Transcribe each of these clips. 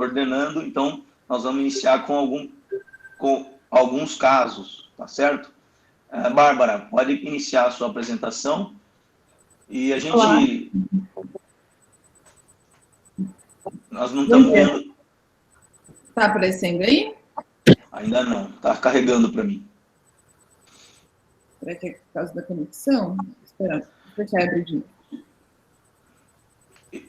coordenando, então nós vamos iniciar com alguns casos, tá certo? Bárbara, pode iniciar a sua apresentação e a gente... Olá. Nós não estamos vendo... Está aparecendo aí? Ainda não, está carregando para mim. Será que é por causa da conexão? Espera, deixa eu abrir de novo.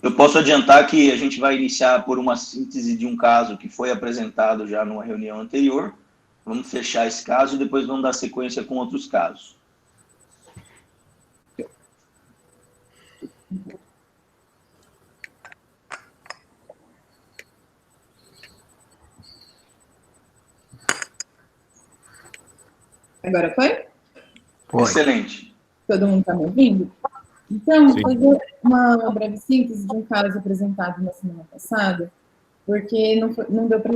Eu posso adiantar que a gente vai iniciar por uma síntese de um caso que foi apresentado já numa reunião anterior. Vamos fechar esse caso e depois vamos dar sequência com outros casos. Agora foi? Foi. Excelente. Todo mundo está me ouvindo? Então, vou fazer uma breve síntese de um caso apresentado na semana passada, porque não deu para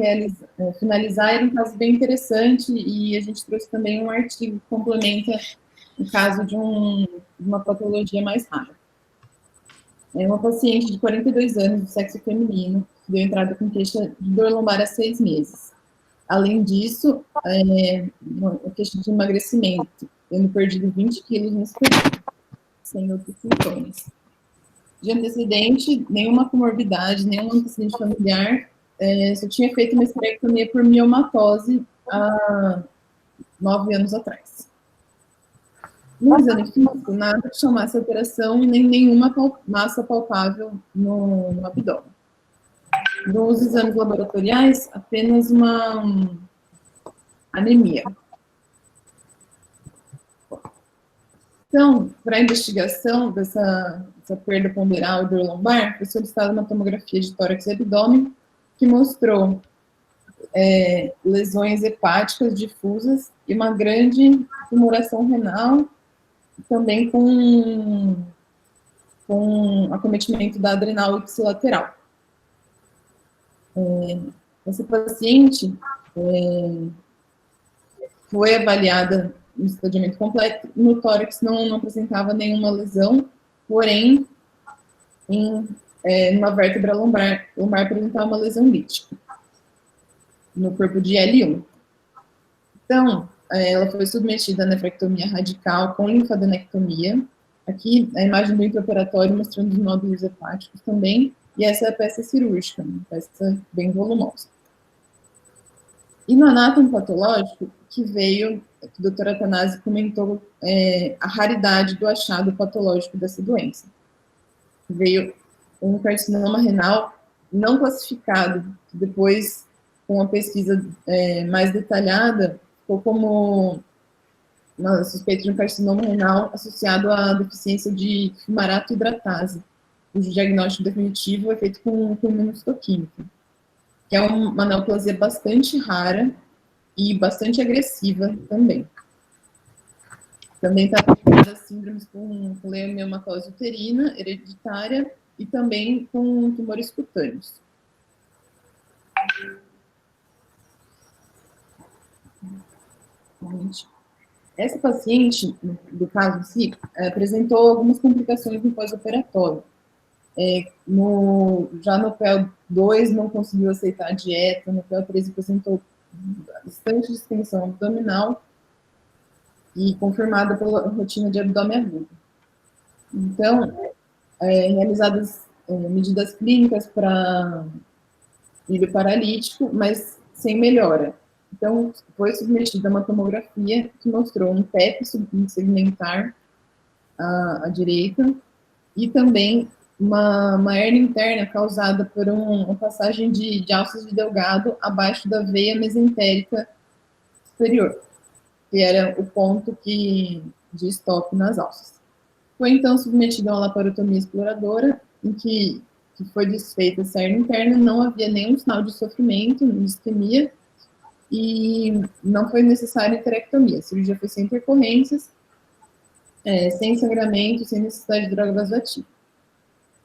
finalizar, era um caso bem interessante e a gente trouxe também um artigo que complementa o caso de uma patologia mais rara. É uma paciente de 42 anos, do sexo feminino, que deu entrada com queixa de dor lombar há 6 meses. Além disso, uma queixa de emagrecimento, tendo perdido 20 quilos nesse período, sem outros sintomas. De antecedente, nenhuma comorbidade, nenhum antecedente familiar, só tinha feito uma esterectomia por miomatose há 9 anos atrás. No exame físico, nada que chamasse alteração e nem nenhuma massa palpável no abdômen. Nos exames laboratoriais, apenas uma anemia. Então, para a investigação dessa perda ponderal e dor lombar, foi solicitada uma tomografia de tórax e abdômen, que mostrou lesões hepáticas difusas e uma grande tumoração renal, também com acometimento da adrenal ipsilateral. Essa paciente foi avaliada no estadiamento completo, no tórax não apresentava nenhuma lesão, porém, numa vértebra lombar apresentava uma lesão lítica, no corpo de L1. Então, ela foi submetida à nefrectomia radical com linfadenectomia. Aqui, a imagem do intraoperatório mostrando os nódulos hepáticos também, e essa é a peça cirúrgica, uma peça bem volumosa. E no anátomo patológico, que veio, que o doutor Athanasi comentou a raridade do achado patológico dessa doença. Veio um carcinoma renal não classificado, que depois, com a pesquisa mais detalhada, ficou como uma suspeita de um carcinoma renal associado à deficiência de fumarato hidratase, cujo diagnóstico definitivo é feito com imunohistoquímica, que é uma neoplasia bastante rara e bastante agressiva também. Também está associada a síndromes com leiomiomatose uterina, hereditária, e também com tumores cutâneos. Essa paciente, do caso em si, apresentou algumas complicações no pós-operatório. Já no PEL-2 não conseguiu aceitar a dieta, no PEL-3 apresentou bastante distensão abdominal e confirmada pela rotina de abdômen agudo. Então, realizadas medidas clínicas para ilho paralítico, mas sem melhora. Então, foi submetida a uma tomografia que mostrou um TEP subsegmentar à direita e também uma hernia interna causada por uma passagem de alças de delgado abaixo da veia mesentérica superior, que era o ponto de stop nas alças. Foi então submetida a uma laparotomia exploradora, em que foi desfeita essa hernia interna, não havia nenhum sinal de sofrimento, de isquemia, e não foi necessária esterectomia. A cirurgia foi sem intercorrências, sem sangramento, sem necessidade de droga vasoativa.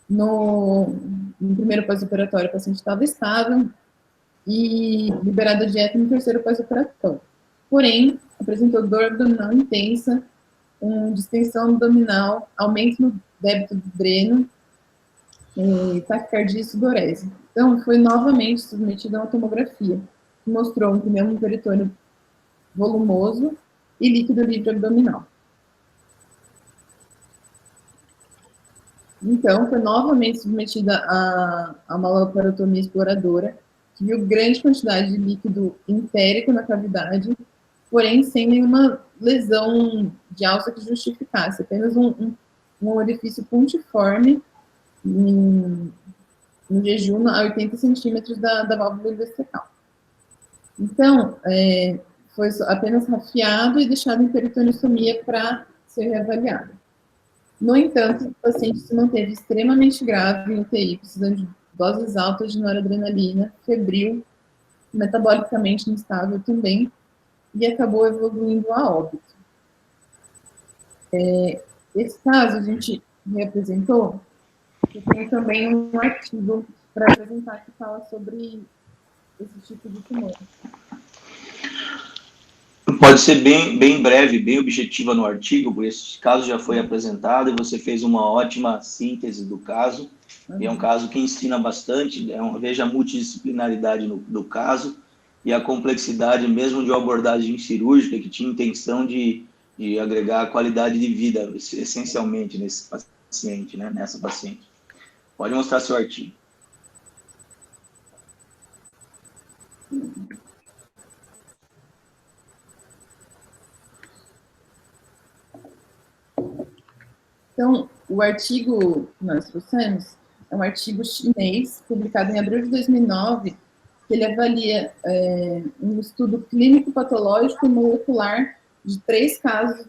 No primeiro pós-operatório, a paciente estava estável e liberada a dieta no terceiro pós-operatório. Porém, apresentou dor abdominal intensa, distensão abdominal, aumento no débito do dreno taquicardia e sudorese. Então, foi novamente submetida a uma tomografia, que mostrou um pneumo peritônio volumoso e líquido livre abdominal. Então, foi novamente submetida a uma laparotomia exploradora, que viu grande quantidade de líquido entérico na cavidade, porém sem nenhuma lesão de alça que justificasse, apenas um orifício pontiforme no jejum a 80 centímetros da válvula ileocecal. Então, foi apenas rafiado e deixado em peritoneostomia para ser reavaliado. No entanto, o paciente se manteve extremamente grave em UTI, precisando de doses altas de noradrenalina, febril, metabolicamente instável também, e acabou evoluindo a óbito. Esse caso a gente reapresentou, e tem também um artigo para apresentar que fala sobre esse tipo de tumor. Pode ser bem breve, bem objetiva no artigo, porque esse caso já foi apresentado e você fez uma ótima síntese do caso. E é um caso que ensina bastante, veja a multidisciplinaridade do caso e a complexidade mesmo de uma abordagem cirúrgica que tinha intenção de agregar qualidade de vida, essencialmente, nesse paciente, né, nessa paciente. Pode mostrar seu artigo. Então, o artigo que nós trouxemos é um artigo chinês, publicado em abril de 2009, que ele avalia um estudo clínico-patológico e molecular de 3 casos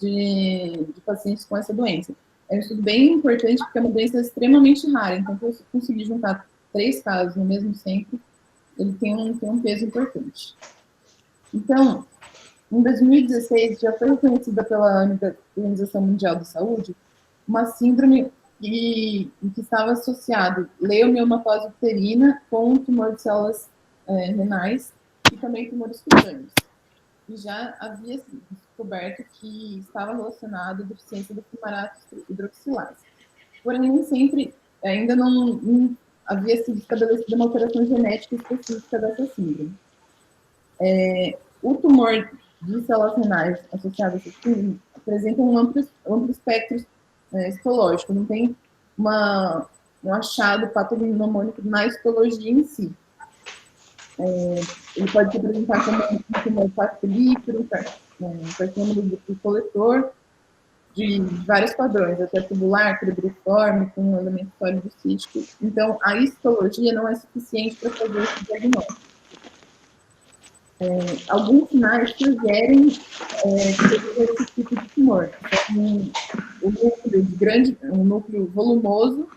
de pacientes com essa doença. É um estudo bem importante, porque é uma doença extremamente rara, então, se você conseguir juntar 3 casos no mesmo centro, ele tem um peso importante. Então, em 2016, já foi reconhecida pela Organização Mundial da Saúde uma síndrome que estava associada leiomiomatosa uterina com tumor de células renais e também tumores cutâneos. E já havia sido descoberto que estava relacionado à deficiência do fumarato hidroxilase. Porém, nem sempre, ainda não havia sido estabelecida uma alteração genética específica dessa síndrome. O tumor de células renais associado a essa síndrome apresenta um amplo espectro histológico, não tem um achado patognomônico na histologia em si. Ele pode se apresentar como um tumor papilífero, carcinoma do ducto coletor, de vários padrões, até tubular, cribriforme, com um elemento sólido cístico. Então, a histologia não é suficiente para fazer esse diagnóstico. Alguns sinais sugerem esse tipo de tumor. Um núcleo volumoso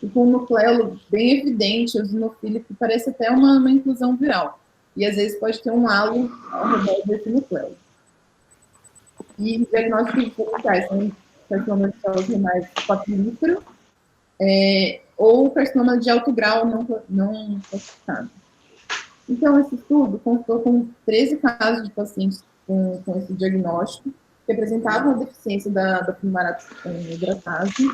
e com um nucleolo bem evidente, eosinofílico, que parece até uma inclusão viral. E às vezes pode ter um halo ao redor desse nucleolo. E diagnósticos diferenciais são carcinoma de células renais papilífero ou carcinoma de alto grau não classificado. Então, esse estudo contou com 13 casos de pacientes com esse diagnóstico, que apresentavam a deficiência da fumarato hidratase.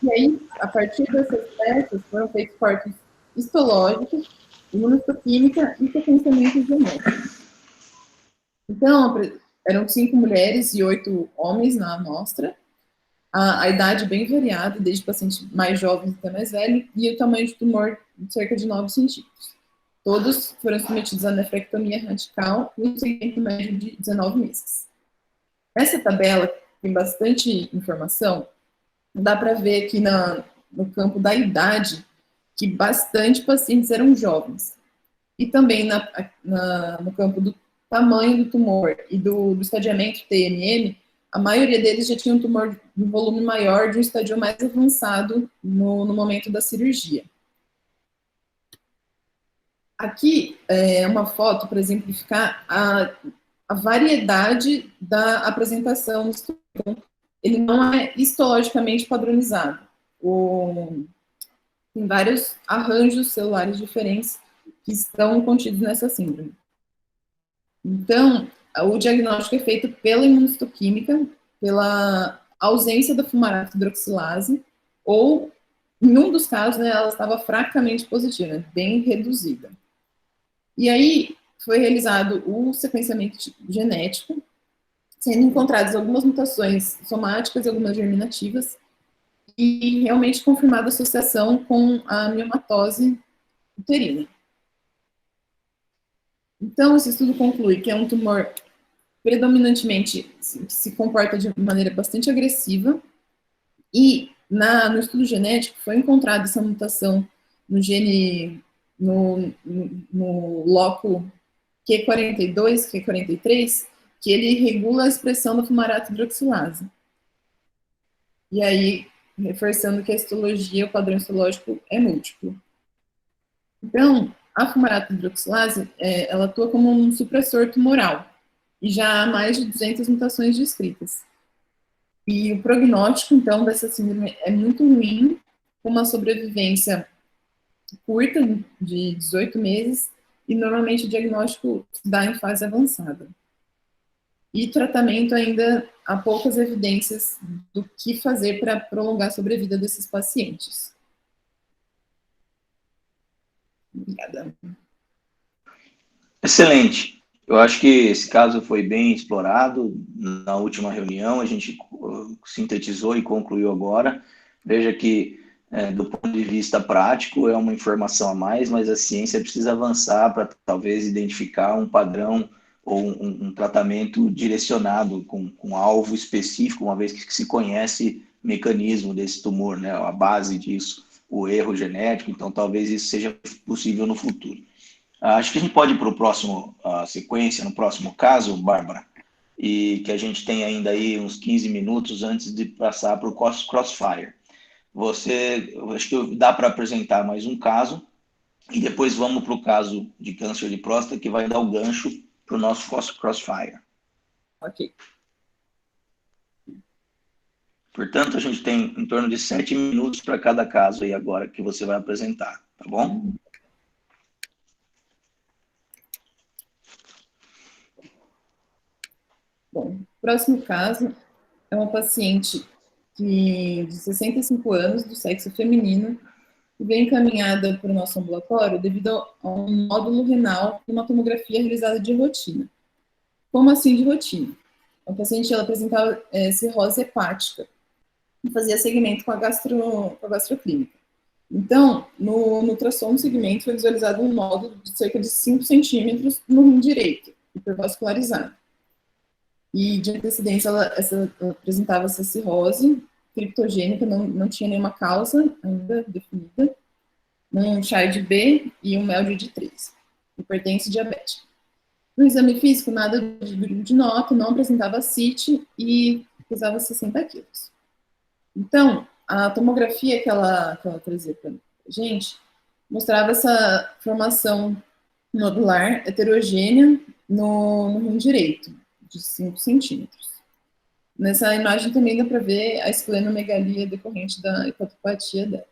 E aí, a partir dessas peças, foram feitos cortes histológicos, imunohistoquímica e sequenciamento genético. Então, eram 5 mulheres e 8 homens na amostra, a idade bem variada, desde pacientes mais jovens até mais velhos, e o tamanho de tumor de cerca de 9 centímetros. Todos foram submetidos à nefrectomia radical e um seguimento médio de 19 meses. Essa tabela tem bastante informação, dá para ver aqui no campo da idade que bastante pacientes eram jovens. E também no campo do tamanho do tumor e do estadiamento TMM, a maioria deles já tinha um tumor de volume maior, de um estadio mais avançado no momento da cirurgia. Aqui é uma foto para exemplificar a variedade da apresentação do estudo. Ele não é histologicamente padronizado. Tem vários arranjos celulares diferentes que estão contidos nessa síndrome. Então, o diagnóstico é feito pela imunohistoquímica, pela ausência da fumarato hidroxilase ou em um dos casos, né, ela estava fracamente positiva, bem reduzida. E aí foi realizado o sequenciamento genético, sendo encontradas algumas mutações somáticas e algumas germinativas, e realmente confirmada a associação com a miomatose uterina. Então, esse estudo conclui que é um tumor predominantemente se comporta de maneira bastante agressiva, e no estudo genético foi encontrada essa mutação no gene, no loco Q42, Q43, que ele regula a expressão da fumarato hidroxilase. E aí, reforçando que a histologia, o padrão histológico é múltiplo. Então, a fumarato hidroxilase, ela atua como um supressor tumoral, e já há mais de 200 mutações descritas. E o prognóstico, então, dessa síndrome é muito ruim, com uma sobrevivência curta, de 18 meses, e normalmente o diagnóstico se dá em fase avançada. E tratamento ainda há poucas evidências do que fazer para prolongar a sobrevida desses pacientes. Obrigada. Excelente. Eu acho que esse caso foi bem explorado na última reunião, a gente sintetizou e concluiu agora. Veja que, do ponto de vista prático, é uma informação a mais, mas a ciência precisa avançar para talvez identificar um padrão ou um tratamento direcionado com alvo específico, uma vez que se conhece o mecanismo desse tumor, né, a base disso, o erro genético, então talvez isso seja possível no futuro. Acho que a gente pode ir para o próximo sequência, no próximo caso, Bárbara, e que a gente tem ainda aí uns 15 minutos antes de passar para o Crossfire. Acho que dá para apresentar mais um caso, e depois vamos para o caso de câncer de próstata, que vai dar o gancho para o nosso Crossfire. Ok. Portanto, a gente tem em torno de 7 minutos para cada caso aí agora que você vai apresentar, tá bom? Bom, o próximo caso é uma paciente de 65 anos, do sexo feminino, que vem encaminhada para o nosso ambulatório devido a um nódulo renal e uma tomografia realizada de rotina. Como assim de rotina? A paciente ela apresentava cirrose hepática e fazia segmento com a gastroclínica. Então, no ultrassom do segmento foi visualizado um nódulo de cerca de 5 centímetros no rim direito, hipervascularizado. E de antecedência ela apresentava essa cirrose criptogênica, não tinha nenhuma causa ainda definida, um CHARD B e um MELD de 3, hipertensão diabética. No exame físico, nada de nota, não apresentava CIT e pesava 60 quilos. Então, a tomografia que ela trazia para a gente mostrava essa formação nodular heterogênea no rim direito, de 5 centímetros. Nessa imagem também dá para ver a esplenomegalia decorrente da hepatopatia dela.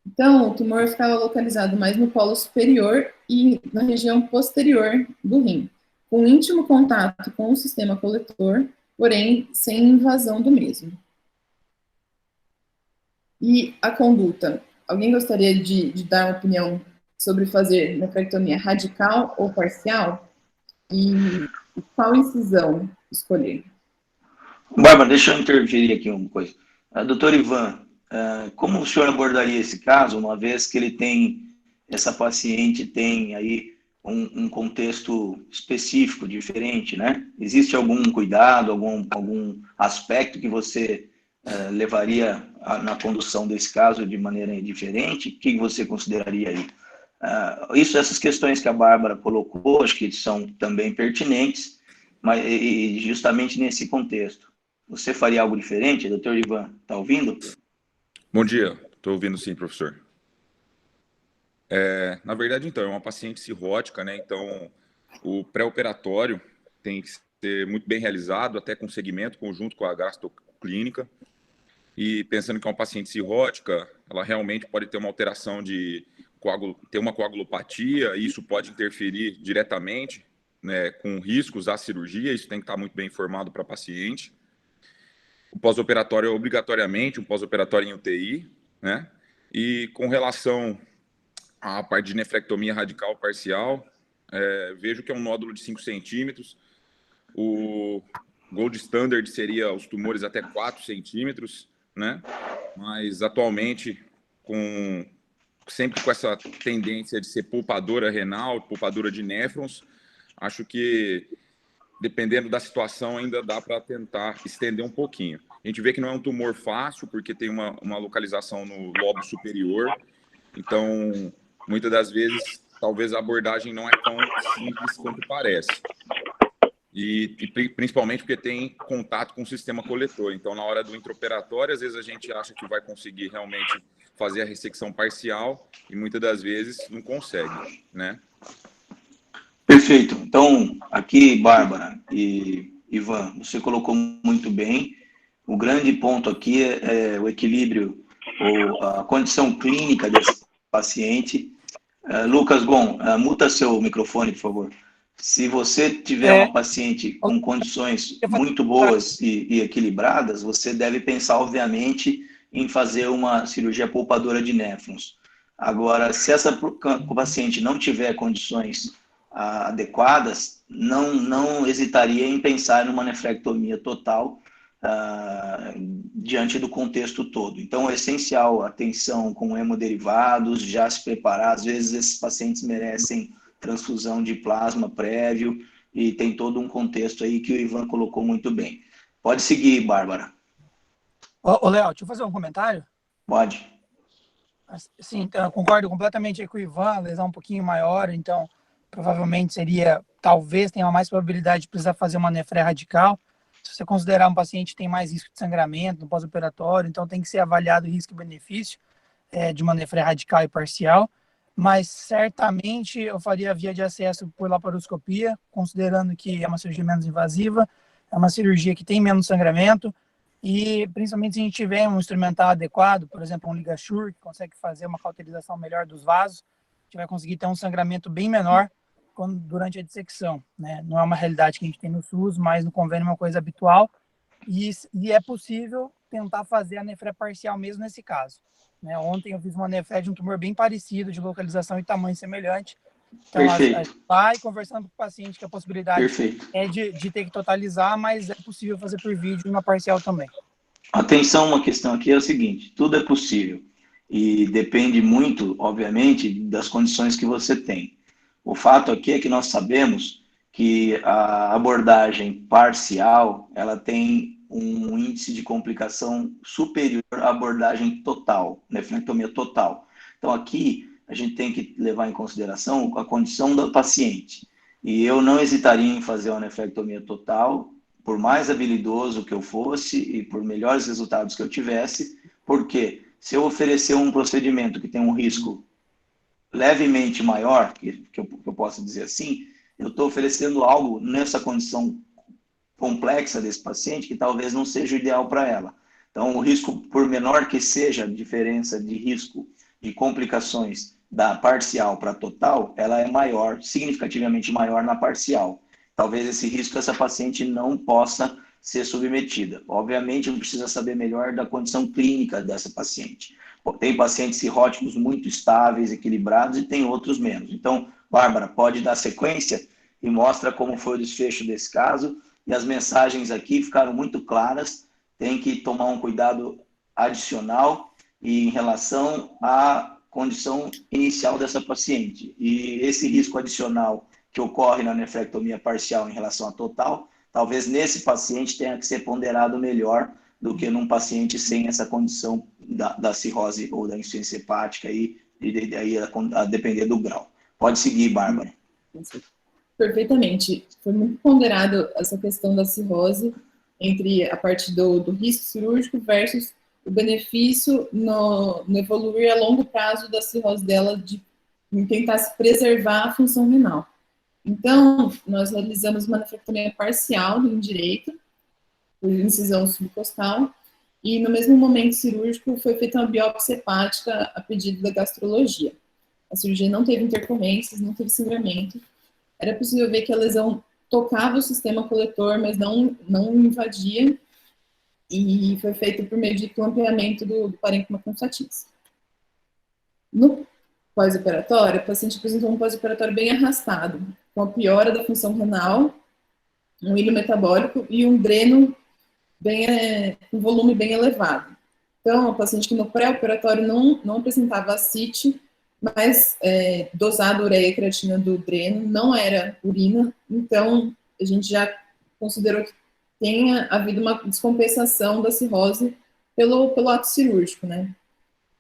Então, o tumor ficava localizado mais no polo superior e na região posterior do rim, com íntimo contato com o sistema coletor, porém sem invasão do mesmo. E a conduta? Alguém gostaria de dar uma opinião sobre fazer nefrectomia radical ou parcial? E qual incisão escolher? Bárbara, deixa eu interferir aqui uma coisa. Doutor Ivan, como o senhor abordaria esse caso, uma vez que essa paciente tem aí um contexto específico, diferente, né? Existe algum cuidado, algum aspecto que você levaria na condução desse caso de maneira diferente? O que você consideraria aí? Essas questões que a Bárbara colocou, acho que são também pertinentes, mas e justamente nesse contexto. Você faria algo diferente, doutor Ivan? Está ouvindo? Bom dia, estou ouvindo sim, professor. Na verdade, então, é uma paciente cirrótica, né? Então, o pré-operatório tem que ser muito bem realizado, até com segmento conjunto com a gastroclínica. E pensando que é uma paciente cirrótica, ela realmente pode ter uma alteração ter uma coagulopatia, e isso pode interferir diretamente, né, com riscos à cirurgia. Isso tem que estar muito bem informado para a paciente. O pós-operatório é obrigatoriamente um pós-operatório em UTI, né? E com relação à parte de nefrectomia radical parcial, vejo que é um nódulo de 5 centímetros. O gold standard seria os tumores até 4 centímetros, né? Mas atualmente, sempre com essa tendência de ser poupadora renal, poupadora de néfrons, acho que, dependendo da situação, ainda dá para tentar estender um pouquinho. A gente vê que não é um tumor fácil, porque tem uma localização no lobo superior. Então, muitas das vezes, talvez a abordagem não é tão simples quanto parece. E principalmente porque tem contato com o sistema coletor. Então, na hora do intraoperatório, às vezes a gente acha que vai conseguir realmente fazer a ressecção parcial e muitas das vezes não consegue, né? Perfeito. Então, aqui, Bárbara e Ivan, você colocou muito bem. O grande ponto aqui é o equilíbrio ou a condição clínica desse paciente. Lucas Gon, muta seu microfone, por favor. Se você tiver uma paciente com condições muito boas e equilibradas, você deve pensar, obviamente, em fazer uma cirurgia poupadora de néfrons. Agora, se essa paciente não tiver condições adequadas, não hesitaria em pensar numa nefrectomia total diante do contexto todo. Então, é essencial a atenção com hemoderivados, já se preparar. Às vezes, esses pacientes merecem transfusão de plasma prévio e tem todo um contexto aí que o Ivan colocou muito bem. Pode seguir, Bárbara. Ô, Léo, deixa eu fazer um comentário. Pode. Sim, então, eu concordo completamente com o Ivan, a lesão um pouquinho maior, então provavelmente talvez tenha mais probabilidade de precisar fazer uma nefré radical. Se você considerar um paciente que tem mais risco de sangramento no pós-operatório, então tem que ser avaliado o risco e benefício de uma nefré radical e parcial. Mas certamente eu faria via de acesso por laparoscopia, considerando que é uma cirurgia menos invasiva, é uma cirurgia que tem menos sangramento, e principalmente se a gente tiver um instrumental adequado, por exemplo, um LigaSure, que consegue fazer uma cauterização melhor dos vasos, a gente vai conseguir ter um sangramento bem menor durante a dissecção, né? Não é uma realidade que a gente tem no SUS, mas no convênio é uma coisa habitual, e é possível tentar fazer a nefré parcial mesmo nesse caso. Né? Ontem eu fiz uma nefré de um tumor bem parecido, de localização e tamanho semelhante. Então, a gente vai conversando com o paciente que a possibilidade é de ter que totalizar, mas é possível fazer por vídeo uma parcial também. Atenção, uma questão aqui é o seguinte, tudo é possível e depende muito, obviamente, das condições que você tem. O fato aqui é que nós sabemos que a abordagem parcial, ela tem um índice de complicação superior à abordagem total, nefrectomia total. Então, aqui, a gente tem que levar em consideração a condição do paciente. E eu não hesitaria em fazer uma nefrectomia total, por mais habilidoso que eu fosse e por melhores resultados que eu tivesse, porque se eu oferecer um procedimento que tem um risco levemente maior, que eu posso dizer assim, eu estou oferecendo algo nessa condição complexa desse paciente que talvez não seja o ideal para ela. Então, o risco, por menor que seja a diferença de risco de complicações da parcial para a total, ela é maior, significativamente maior na parcial. Talvez esse risco essa paciente não possa ser submetida. Obviamente, precisa saber melhor da condição clínica dessa paciente. Tem pacientes cirróticos muito estáveis, equilibrados, e tem outros menos. Então, Bárbara, pode dar sequência e mostra como foi o desfecho desse caso. E as mensagens aqui ficaram muito claras, tem que tomar um cuidado adicional em relação à condição inicial dessa paciente. E esse risco adicional que ocorre na nefrectomia parcial em relação à total, talvez nesse paciente tenha que ser ponderado melhor do que num paciente sem essa condição da cirrose ou da insuficiência hepática, e daí a depender do grau. Pode seguir, Bárbara. Perfeitamente. Foi muito ponderado essa questão da cirrose entre a parte do risco cirúrgico versus o benefício no evoluir a longo prazo da cirrose dela de tentar se preservar a função renal. Então, nós realizamos uma nefrectomia parcial do indireito, por incisão subcostal, e no mesmo momento cirúrgico foi feita uma biópsia hepática a pedido da gastrologia. A cirurgia não teve intercorrências, não teve sangramento. Era possível ver que a lesão tocava o sistema coletor, mas não invadia, e foi feito por meio de clampeamento do parênquima com statins. No pós-operatório, a paciente apresentou um pós-operatório bem arrastado, com a piora da função renal, um hilo metabólico e um dreno um volume bem elevado. Então, a paciente que no pré-operatório não apresentava ascite, mas dosada ureia e creatina do dreno, não era urina, então a gente já considerou que tenha havido uma descompensação da cirrose pelo ato cirúrgico, né?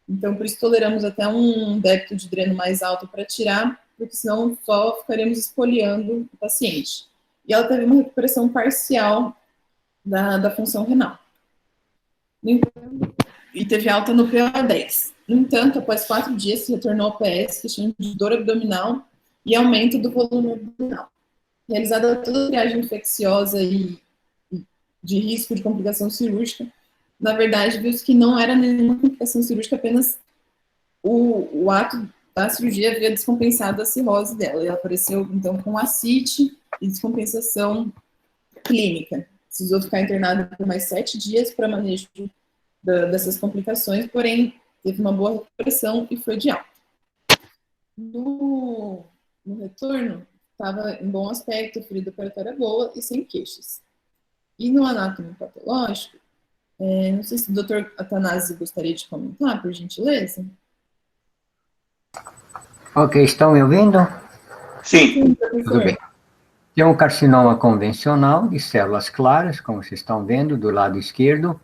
Então, por isso toleramos até um débito de dreno mais alto para tirar, porque senão só ficaríamos esfoliando o paciente. E ela teve uma recuperação parcial da função renal. E teve alta no PO10. No entanto, após 4 dias, se retornou ao PS, questão de dor abdominal e aumento do volume abdominal. Realizada toda a triagem infecciosa e de risco de complicação cirúrgica, na verdade, viu-se que não era nenhuma complicação cirúrgica, apenas o ato da cirurgia havia descompensado a cirrose dela. Ela apareceu, então, com ascite e descompensação clínica. Precisou ficar internada por mais 7 dias para manejo dessas complicações, porém, teve uma boa recuperação e foi de alta. No retorno, estava em bom aspecto, a ferida operatória boa e sem queixas. E no anátomo patológico, não sei se o Dr. Athanasi gostaria de comentar, por gentileza. Ok, estão me ouvindo? Sim. Tudo bem. Tem um carcinoma convencional de células claras, como vocês estão vendo, do lado esquerdo,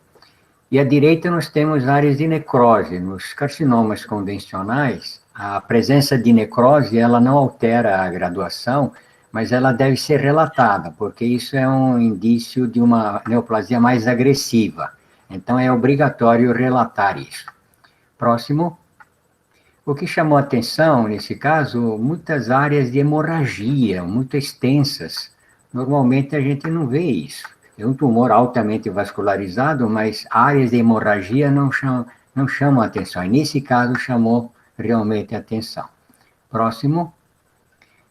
e à direita nós temos áreas de necrose. Nos carcinomas convencionais, a presença de necrose, ela não altera a graduação, mas ela deve ser relatada, porque isso é um indício de uma neoplasia mais agressiva. Então, é obrigatório relatar isso. Próximo. O que chamou a atenção, nesse caso, muitas áreas de hemorragia, muito extensas. Normalmente, a gente não vê isso. É um tumor altamente vascularizado, mas áreas de hemorragia não chamam a atenção. E, nesse caso, chamou realmente a atenção. Próximo.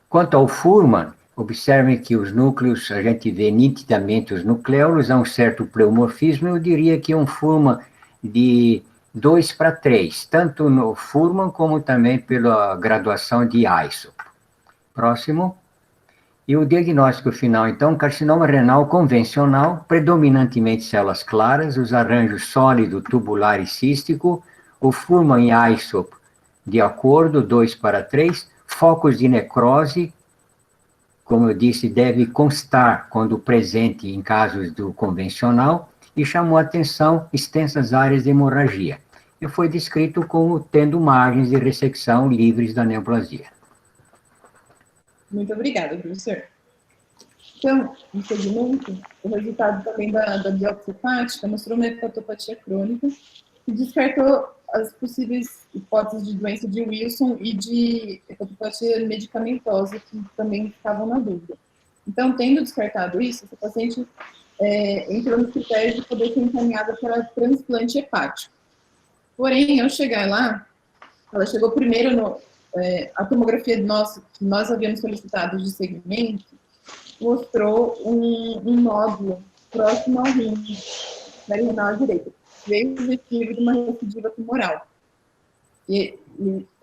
Quanto ao Fuhrmann, observem que os núcleos, a gente vê nitidamente os nucleolos, há um certo pleomorfismo, eu diria que é um Fuhrmann de 2:3, tanto no Fuhrmann como também pela graduação de ISOP. Próximo. E o diagnóstico final, então, carcinoma renal convencional, predominantemente células claras, os arranjos sólido, tubular e cístico, o Fuhrmann e ISOP de acordo, 2:3, focos de necrose, como eu disse, deve constar quando presente em casos do convencional, e chamou a atenção extensas áreas de hemorragia. E foi descrito como tendo margens de ressecção livres da neoplasia. Muito obrigada, professor. Então, no segmento, o resultado também da biópsia hepática mostrou uma hepatopatia crônica e descartou as possíveis hipóteses de doença de Wilson e de hepatopatia medicamentosa, que também estavam na dúvida. Então, tendo descartado isso, essa paciente entrou nos critérios de poder ser encaminhada para transplante hepático. Porém, ao chegar lá, ela chegou primeiro a tomografia que nós havíamos solicitado de segmento, mostrou um nódulo próximo ao rim, na renal direita, veio positivo de uma recidiva tumoral. E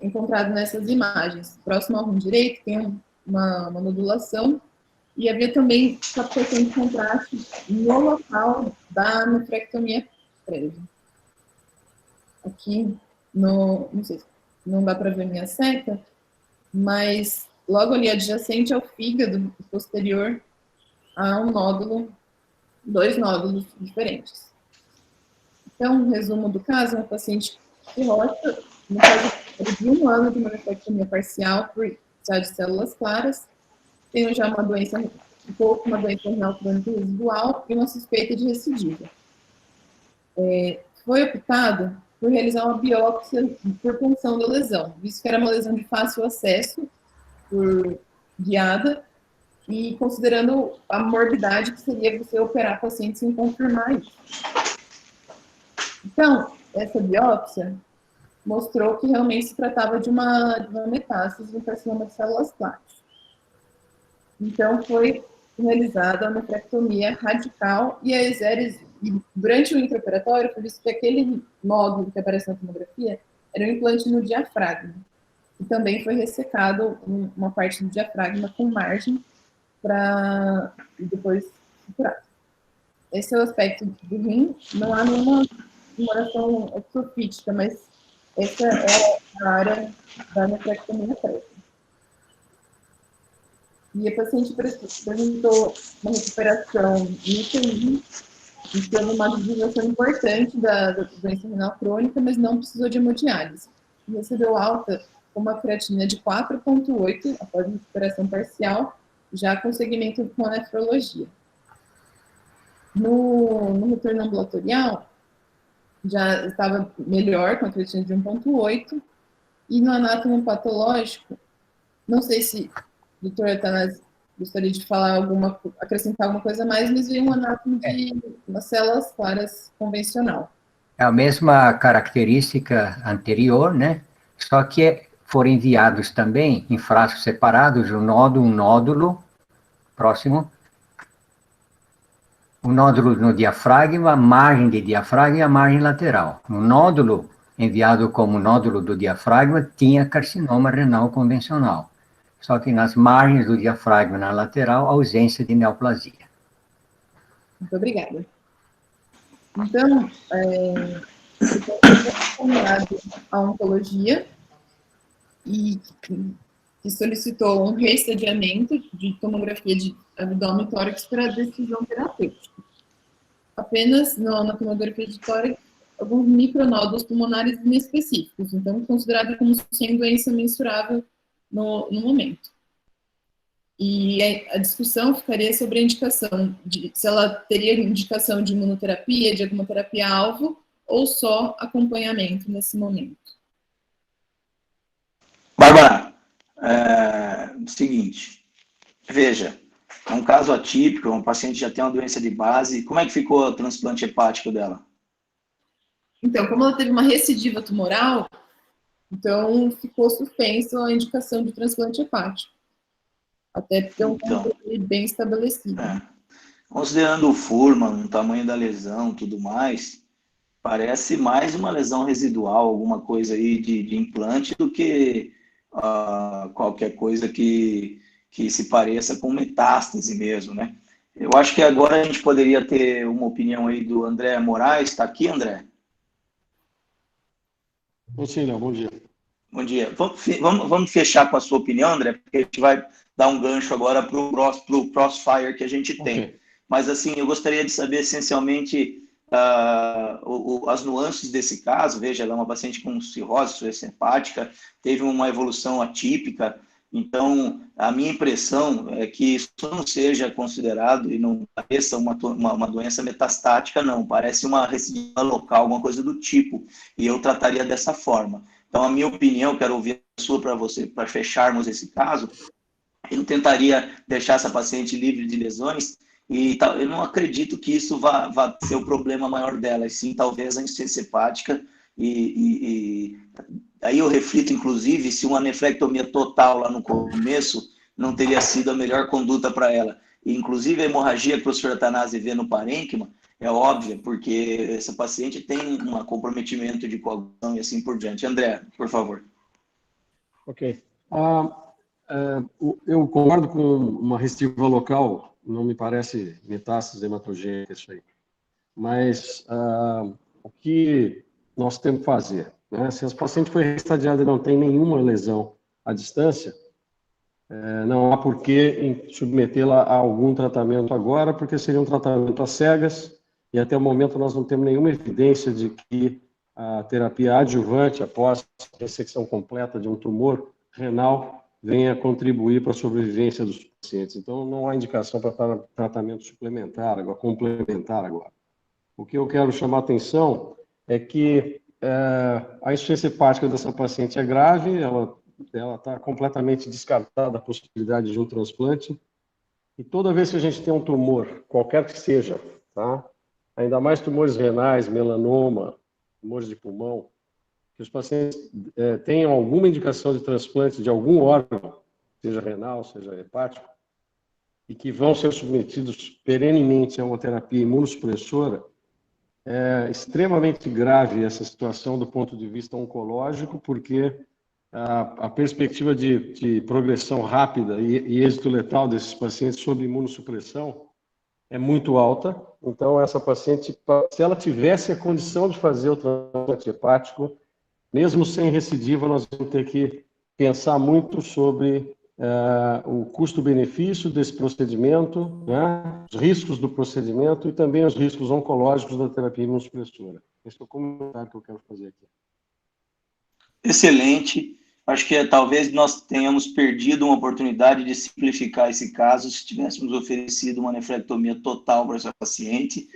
encontrado nessas imagens, próximo ao rim direito, tem uma nodulação, e havia também captação de contraste no local da nefrectomia prévia. Aqui, não sei, não dá para ver minha seta, mas logo ali adjacente ao fígado posterior há um nódulo, 2 nódulos diferentes. Então, resumo do caso, uma paciente cirrótica, no caso de 1 ano de uma nefrectomia parcial por excesso de células claras, tem já uma doença renal crônica residual e uma suspeita de recidiva. Foi optado por realizar uma biópsia por punção da lesão, visto que era uma lesão de fácil acesso, por guiada, e considerando a morbidade que seria você operar paciente sem confirmar isso. Então, essa biópsia mostrou que realmente se tratava de uma metástase no carcinoma de células claras. Então, foi realizada a nefrectomia radical e a exérese. E durante o intraoperatório, foi visto que aquele nódulo que aparece na tomografia era um implante no diafragma. E também foi ressecado uma parte do diafragma com margem para depois curar. Esse é o aspecto do rim. Não há nenhuma tumoração exofítica, mas essa é a área da nefrectomia prévia. E a paciente apresentou uma recuperação no UTI, então uma divulgação importante da doença renal crônica, mas não precisou de hemodiálise. Recebeu alta com uma creatina de 4,8 após a recuperação parcial, já com segmento com a nefrologia. No retorno ambulatorial, já estava melhor, com a creatina de 1,8, e no anátomo patológico, não sei se o doutor Atanásio gostaria de falar acrescentar alguma coisa a mais, mas veio um anátomo de umas células claras convencional. É a mesma característica anterior, né? Só que foram enviados também em frascos separados um nódulo próximo, o nódulo no diafragma, a margem de diafragma e a margem lateral. O nódulo enviado como nódulo do diafragma tinha carcinoma renal convencional, só que nas margens do diafragma na lateral, ausência de neoplasia. Muito obrigada. Então, foi a oncologia e solicitou um reestadiamento de tomografia de abdômen e tórax para decisão terapêutica. Apenas na tomografia de tórax, alguns micronódulos pulmonares inespecíficos, então considerado como sem doença mensurável no momento. E a discussão ficaria sobre a indicação, se ela teria indicação de imunoterapia, de alguma terapia-alvo, ou só acompanhamento nesse momento. Bárbara, seguinte, veja, é um caso atípico, um paciente já tem uma doença de base, como é que ficou o transplante hepático dela? Então, como ela teve uma recidiva tumoral, então ficou suspenso a indicação de transplante hepático. Até ter um controle bem estabelecido. Considerando o Fuhrmann, o tamanho da lesão e tudo mais, parece mais uma lesão residual, alguma coisa aí de implante, do que qualquer coisa que se pareça com metástase mesmo, né? Eu acho que agora a gente poderia ter uma opinião aí do André Moraes. Está aqui, André? Sim, Léo, bom dia. Bom dia. Vamos fechar com a sua opinião, André, porque a gente vai dar um gancho agora para o crossfire que a gente tem. Okay. Mas, assim, eu gostaria de saber, essencialmente, as nuances desse caso. Veja, ela é uma paciente com cirrose hepática, teve uma evolução atípica. Então, a minha impressão é que isso não seja considerado e não pareça uma doença metastática, não. Parece uma recidiva local, alguma coisa do tipo. E eu trataria dessa forma. Então, a minha opinião, quero ouvir a sua para você, para fecharmos esse caso. Eu tentaria deixar essa paciente livre de lesões e eu não acredito que isso vá ser o problema maior dela, e sim talvez a insuficiência hepática. Aí eu reflito, inclusive, se uma nefrectomia total lá no começo não teria sido a melhor conduta para ela. E, inclusive, a hemorragia que o professor Atanásio vê no parênquima é óbvia, porque essa paciente tem um comprometimento de coagulação e assim por diante. André, por favor. Ok. Eu concordo com uma recidiva local, não me parece metástase hematogênica isso aí. Mas o que nós temos que fazer? Né? Se essa paciente foi restadiada e não tem nenhuma lesão à distância, não há por que submetê-la a algum tratamento agora, porque seria um tratamento às cegas, e até o momento nós não temos nenhuma evidência de que a terapia adjuvante, após a ressecção completa de um tumor renal, venha contribuir para a sobrevivência dos pacientes. Então, não há indicação para tratamento suplementar, complementar agora. O que eu quero chamar a atenção é que a insuficiência hepática dessa paciente é grave, ela está completamente descartada a possibilidade de um transplante, e toda vez que a gente tem um tumor, qualquer que seja, tá? Ainda mais tumores renais, melanoma, tumores de pulmão, que os pacientes tenham alguma indicação de transplante de algum órgão, seja renal, seja hepático, e que vão ser submetidos perenemente a uma terapia imunossupressora, É extremamente grave essa situação do ponto de vista oncológico, porque a perspectiva de progressão rápida e êxito letal desses pacientes sob imunossupressão é muito alta. Então, essa paciente, se ela tivesse a condição de fazer o transplante hepático, mesmo sem recidiva, nós vamos ter que pensar muito sobre o custo-benefício desse procedimento, né, os riscos do procedimento e também os riscos oncológicos da terapia imunossupressora. Esse é o comentário que eu quero fazer aqui. Excelente. Acho que talvez nós tenhamos perdido uma oportunidade de simplificar esse caso se tivéssemos oferecido uma nefrectomia total para essa paciente.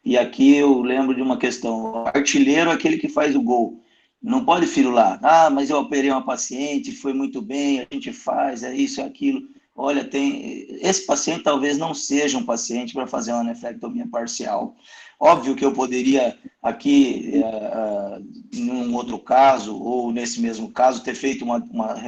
E aqui eu lembro de uma questão: o artilheiro é aquele que faz o gol. Não pode firular. Ah, mas eu operei uma paciente, foi muito bem, a gente faz, é isso, é aquilo. Olha, esse paciente talvez não seja um paciente para fazer uma nefrectomia parcial. Óbvio que eu poderia aqui, num outro caso, ou nesse mesmo caso, ter feito uma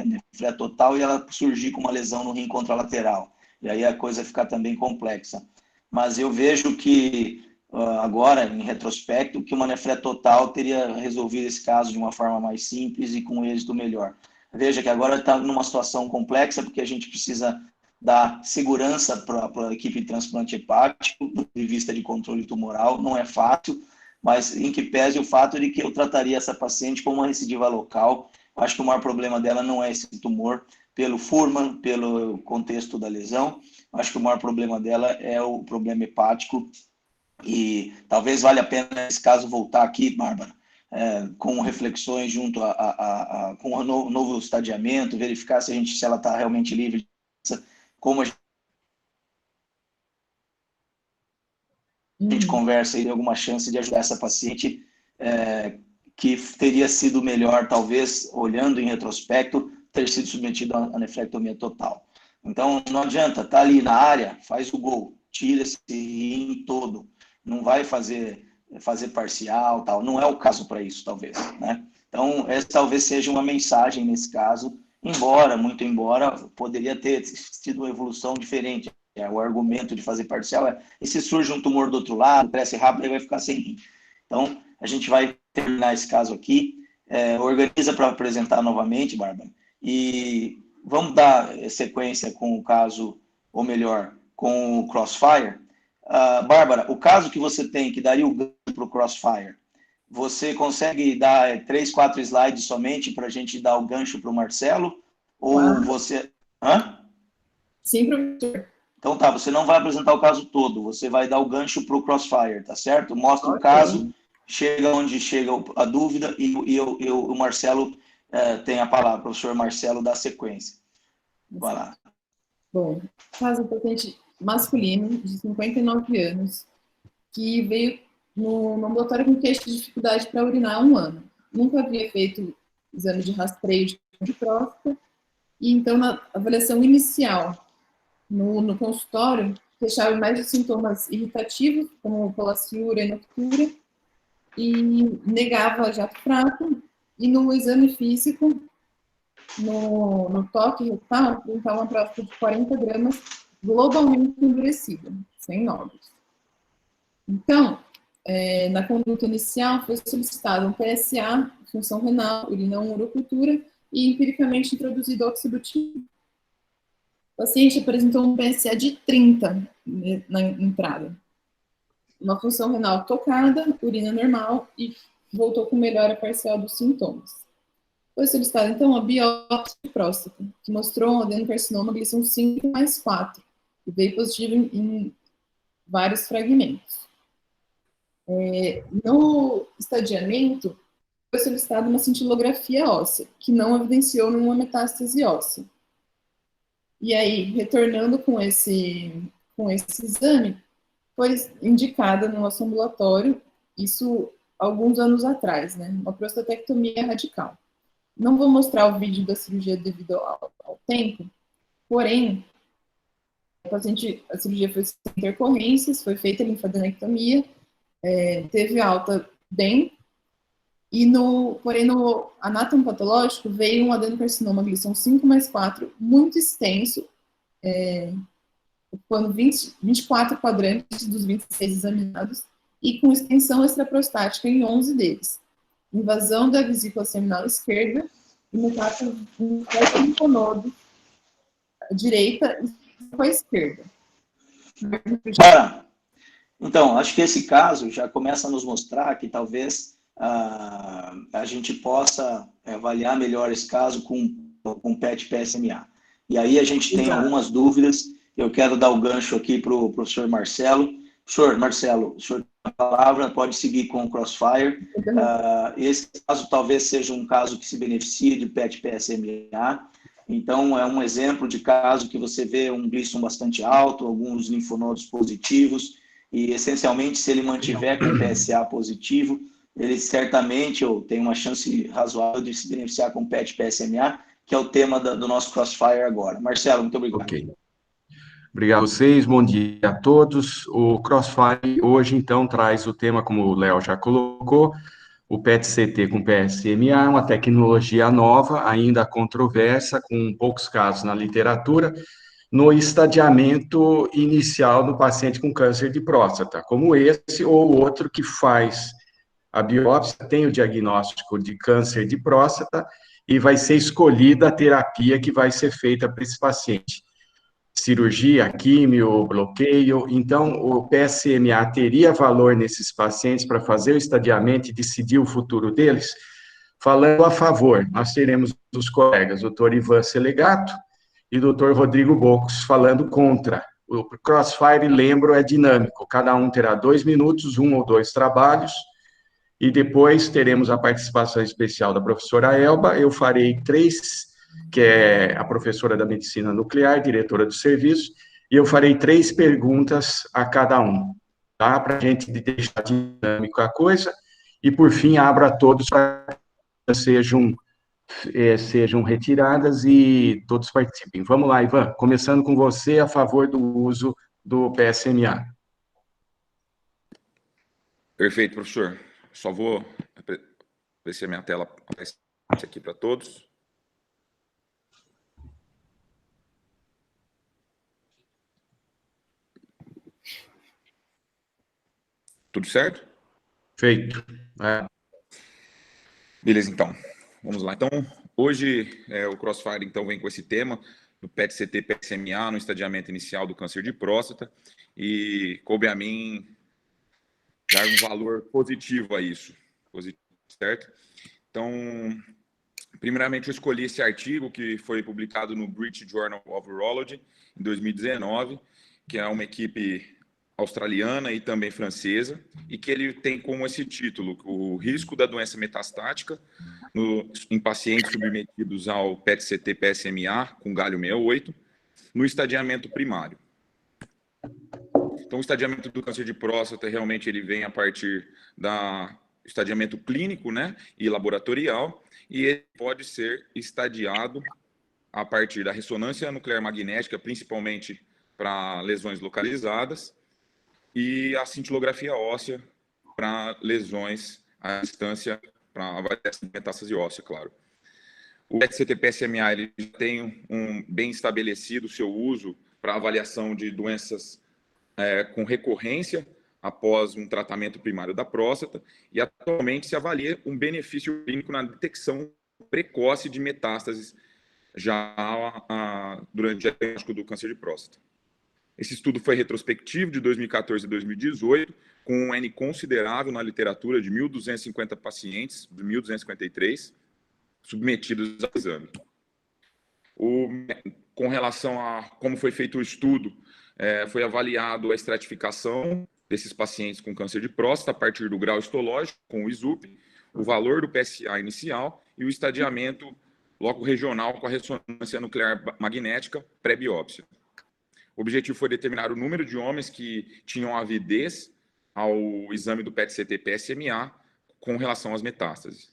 nefrectomia total e ela surgir com uma lesão no rim contralateral. E aí a coisa fica também complexa. Mas eu vejo que, agora, em retrospecto, que uma nefrectomia total teria resolvido esse caso de uma forma mais simples e com êxito melhor. Veja que agora está numa situação complexa, porque a gente precisa dar segurança para a equipe de transplante hepático, do ponto de vista de controle tumoral, não é fácil, mas em que pese o fato de que eu trataria essa paciente como uma recidiva local. Acho que o maior problema dela não é esse tumor, pelo Fuhrmann, pelo contexto da lesão. Acho que o maior problema dela é o problema hepático, e talvez valha a pena, nesse caso, voltar aqui, Bárbara, com reflexões junto com o novo estadiamento, verificar se ela está realmente livre, como a gente conversa e tem alguma chance de ajudar essa paciente, que teria sido melhor, talvez, olhando em retrospecto, ter sido submetido à nefrectomia total. Então, não adianta, tá ali na área, faz o gol, tira esse rim todo, não vai fazer parcial, tal, não é o caso para isso, talvez, né? Então, essa talvez seja uma mensagem nesse caso, muito embora, poderia ter tido uma evolução diferente. O argumento de fazer parcial e se surge um tumor do outro lado, cresce rápido, aí vai ficar sem rim. Então, a gente vai terminar esse caso aqui, organiza para apresentar novamente, Bárbara, e vamos dar sequência com o caso, ou melhor, com o Crossfire. Bárbara, o caso que você tem, que daria o gancho para o Crossfire, você consegue dar 3, 4 slides somente para a gente dar o gancho para o Marcelo? Ou você... Hã? Sim, professor. Então tá, você não vai apresentar o caso todo, você vai dar o gancho para o Crossfire, tá certo? Mostra o caso, chega onde chega a dúvida e o Marcelo tem a palavra, o professor Marcelo dá sequência. Vai lá. Bom, caso paciente masculino de 59 anos que veio no ambulatório com queixa de dificuldade para urinar há 1 ano. Nunca havia feito exame de rastreio de próstata e então na avaliação inicial no consultório, queixava mais de sintomas irritativos, como colaciúria e noctúria, e negava jato fraco, e no exame físico, no toque retal, apresentava uma próstata de 40 gramas, globalmente endurecida, sem nódulos. Então, na conduta inicial, foi solicitado um PSA, função renal, urina 1, urocultura, e empiricamente introduzido oxibutilo. O paciente apresentou um PSA de 30 na entrada. Uma função renal tocada, urina normal e voltou com melhora parcial dos sintomas. Foi solicitada, então, a biópsia de próstata, que mostrou um adenocarcinoma gleason 5+4, e veio positivo em vários fragmentos. No estadiamento, foi solicitada uma cintilografia óssea, que não evidenciou nenhuma metástase óssea. E aí, retornando com esse exame, foi indicada no nosso ambulatório, isso alguns anos atrás, né? Uma prostatectomia radical. Não vou mostrar o vídeo da cirurgia devido ao tempo, porém, a cirurgia foi sem intercorrências, foi feita a linfadenectomia, teve alta bem, porém no anátomo patológico veio um adenocarcinoma gleason 5+4 muito extenso, ocupando 24 quadrantes dos 26 examinados, e com extensão extraprostática em 11 deles, invasão da vesícula seminal esquerda e metástase no linfonodo direita e com a esquerda. Então, acho que esse caso já começa a nos mostrar que talvez a gente possa avaliar melhor esse caso com PET-PSMA. E aí a gente tem algumas dúvidas. Eu quero dar o gancho aqui para o professor Marcelo. Professor Marcelo, o senhor tem a palavra, pode seguir com o Crossfire. Esse caso talvez seja um caso que se beneficie de PET-PSMA. Então, é um exemplo de caso que você vê um Gleason bastante alto, alguns linfonodos positivos, e, essencialmente, se ele mantiver com PSA positivo, ele certamente tem uma chance razoável de se beneficiar com PET-PSMA, que é o tema do nosso Crossfire agora. Marcelo, muito obrigado. Ok. Obrigado a vocês, bom dia a todos. O Crossfire hoje, então, traz o tema, como o Léo já colocou, o PET-CT com PSMA, uma tecnologia nova, ainda controversa, com poucos casos na literatura, no estadiamento inicial do paciente com câncer de próstata, como esse ou outro que faz a biópsia, tem o diagnóstico de câncer de próstata e vai ser escolhida a terapia que vai ser feita para esse paciente. Cirurgia, químio, bloqueio. Então, o PSMA teria valor nesses pacientes para fazer o estadiamento e decidir o futuro deles? Falando a favor, nós teremos os colegas Dr. Ivan Selegato e Dr. Rodrigo Bocos falando contra. O Crossfire, lembro, é dinâmico, cada um terá 2 minutos, 1 ou 2 trabalhos, e depois teremos a participação especial da professora Elba. Eu farei 3, que é a professora da medicina nuclear, diretora do serviço, e eu farei 3 perguntas a cada um, tá? Para a gente deixar dinâmico a coisa, e por fim abro a todos para que sejam retiradas e todos participem. Vamos lá, Ivan, começando com você, a favor do uso do PSMA. Perfeito, professor. Só vou ver se a minha tela aparece aqui para todos. Tudo certo? Feito. Beleza, então. Vamos lá. Então, hoje o Crossfire então, vem com esse tema do PET-CT PSMA no estadiamento inicial do câncer de próstata e coube a mim dar um valor positivo a isso, certo? Então, primeiramente, eu escolhi esse artigo que foi publicado no British Journal of Urology em 2019, que é uma equipe australiana e também francesa, e que ele tem como esse título o risco da doença metastática em pacientes submetidos ao PET-CT PSMA com galho 68 no estadiamento primário. Então, o estadiamento do câncer de próstata realmente ele vem a partir do estadiamento clínico, né, e laboratorial, e ele pode ser estadiado a partir da ressonância nuclear magnética, principalmente para lesões localizadas, e a cintilografia óssea para lesões à distância, para avaliação de metástase óssea, claro. O PET-CT PSMA ele tem bem estabelecido o seu uso para avaliação de doenças com recorrência após um tratamento primário da próstata, e atualmente se avalia um benefício clínico na detecção precoce de metástases já durante o diagnóstico do câncer de próstata. Esse estudo foi retrospectivo de 2014 a 2018, com um N considerável na literatura de 1.250 pacientes, de 1.253, submetidos ao exame. Com relação a como foi feito o estudo, foi avaliado a estratificação desses pacientes com câncer de próstata a partir do grau histológico, com o ISUP, o valor do PSA inicial e o estadiamento loco regional com a ressonância nuclear magnética pré-biópsia. O objetivo foi determinar o número de homens que tinham avidez ao exame do PET-CT PSMA com relação às metástases.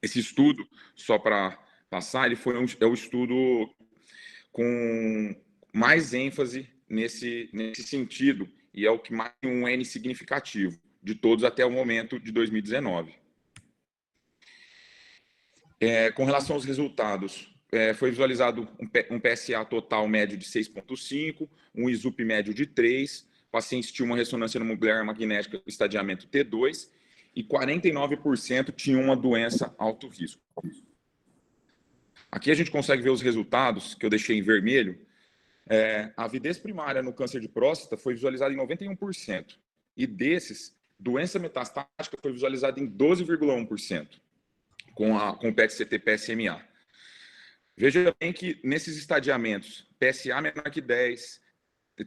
Esse estudo, só para passar, ele é o estudo com mais ênfase nesse sentido, e é o que mais tem um N significativo de todos até o momento de 2019. Com relação aos resultados, foi visualizado um PSA total médio de 6,5, um ISUP médio de 3, pacientes tinham uma ressonância nuclear magnética estadiamento T2 e 49% tinham uma doença alto risco. Aqui a gente consegue ver os resultados, que eu deixei em vermelho. A avidez primária no câncer de próstata foi visualizada em 91%. E desses, doença metastática foi visualizada em 12,1% com o PET-CT PSMA. Veja bem que nesses estadiamentos, PSA menor que 10,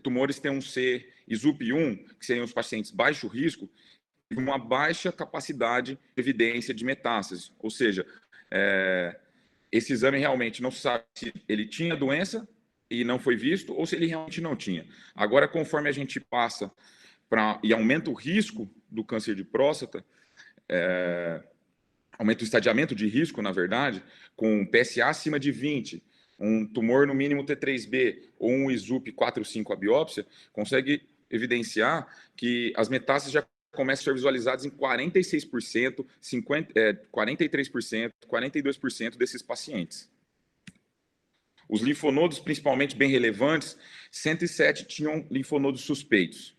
tumores T1C e ZUP1, que seriam os pacientes baixo risco, uma baixa capacidade de evidência de metástase. Ou seja, esse exame realmente não se sabe se ele tinha doença e não foi visto ou se ele realmente não tinha. Agora, conforme a gente passa e aumenta o risco do câncer de próstata, aumenta o estadiamento de risco, na verdade, com PSA acima de 20, um tumor no mínimo T3B ou um ISUP 4-5 a biópsia, consegue evidenciar que as metástases já começam a ser visualizadas em 46%, 43%, 42% desses pacientes. Os linfonodos, principalmente bem relevantes, 107 tinham linfonodos suspeitos.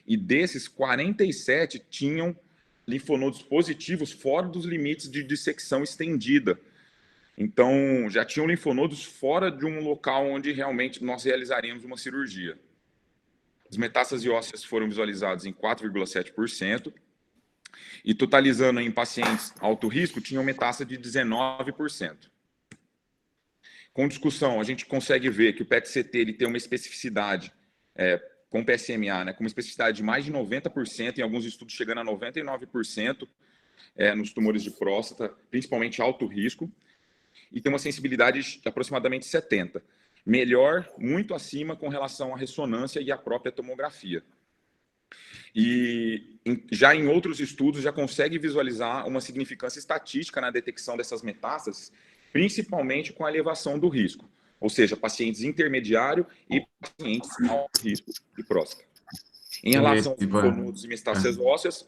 E desses, 47 tinham linfonodos positivos fora dos limites de dissecção estendida. Então, já tinham linfonodos fora de um local onde realmente nós realizaríamos uma cirurgia. As metástases ósseas foram visualizadas em 4,7%, e totalizando em pacientes alto risco, tinham metástase de 19%. Com discussão, a gente consegue ver que o PET-CT ele tem uma especificidade, com PSMA, né, com uma especificidade de mais de 90%, em alguns estudos chegando a 99%, nos tumores de próstata, principalmente alto risco, e tem uma sensibilidade de aproximadamente 70%. Melhor, muito acima com relação à ressonância e à própria tomografia. E já em outros estudos já consegue visualizar uma significância estatística na detecção dessas metástases, principalmente com a elevação do risco, ou seja, pacientes intermediário e pacientes alto risco de próstata. Em relação aos linfonodos e metástases ósseas,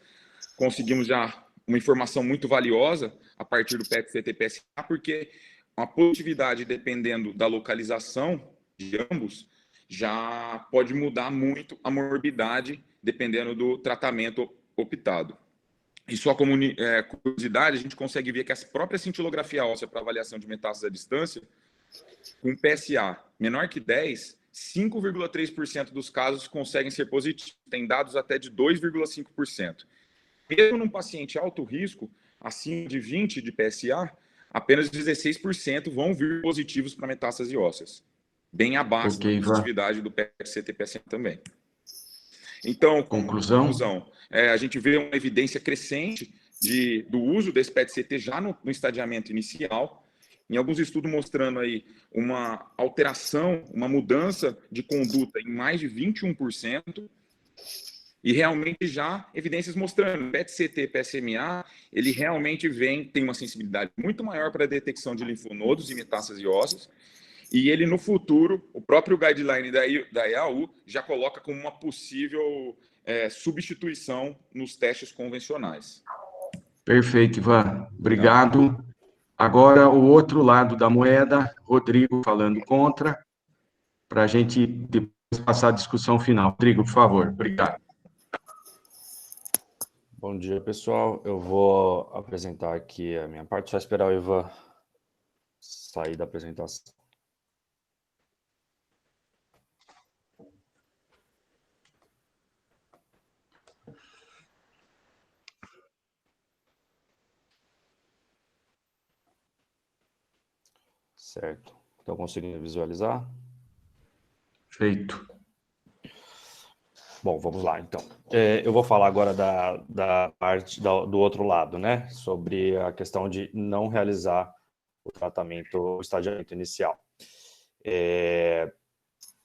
conseguimos já uma informação muito valiosa a partir do PET-CT PSA, porque a positividade, dependendo da localização de ambos, já pode mudar muito a morbidade, dependendo do tratamento optado. E só como curiosidade, a gente consegue ver que a própria cintilografia óssea para avaliação de metástase à distância, com PSA menor que 10, 5,3% dos casos conseguem ser positivos. Tem dados até de 2,5%. Mesmo num paciente alto risco, acima de 20 de PSA, apenas 16% vão vir positivos para metástase ósseas. Bem abaixo da positividade do PET-CT PSA também. Então, conclusão, a gente vê uma evidência crescente do uso desse PET-CT já no estadiamento inicial, em alguns estudos mostrando aí uma alteração, uma mudança de conduta em mais de 21%, e realmente já evidências mostrando que o PET-CT PSMA, ele realmente tem uma sensibilidade muito maior para a detecção de linfonodos e metástases ósseas, e ele no futuro, o próprio guideline da EAU já coloca como uma possível substituição nos testes convencionais. Perfeito, Ivan. Obrigado. Agora, o outro lado da moeda, Rodrigo falando contra, para a gente depois passar a discussão final. Rodrigo, por favor. Obrigado. Bom dia, pessoal. Eu vou apresentar aqui a minha parte, só esperar o Ivan sair da apresentação. Certo. Estão conseguindo visualizar? Feito. Bom, vamos lá, então. Eu vou falar agora da parte do outro lado, né? Sobre a questão de não realizar o tratamento, o estadiamento inicial.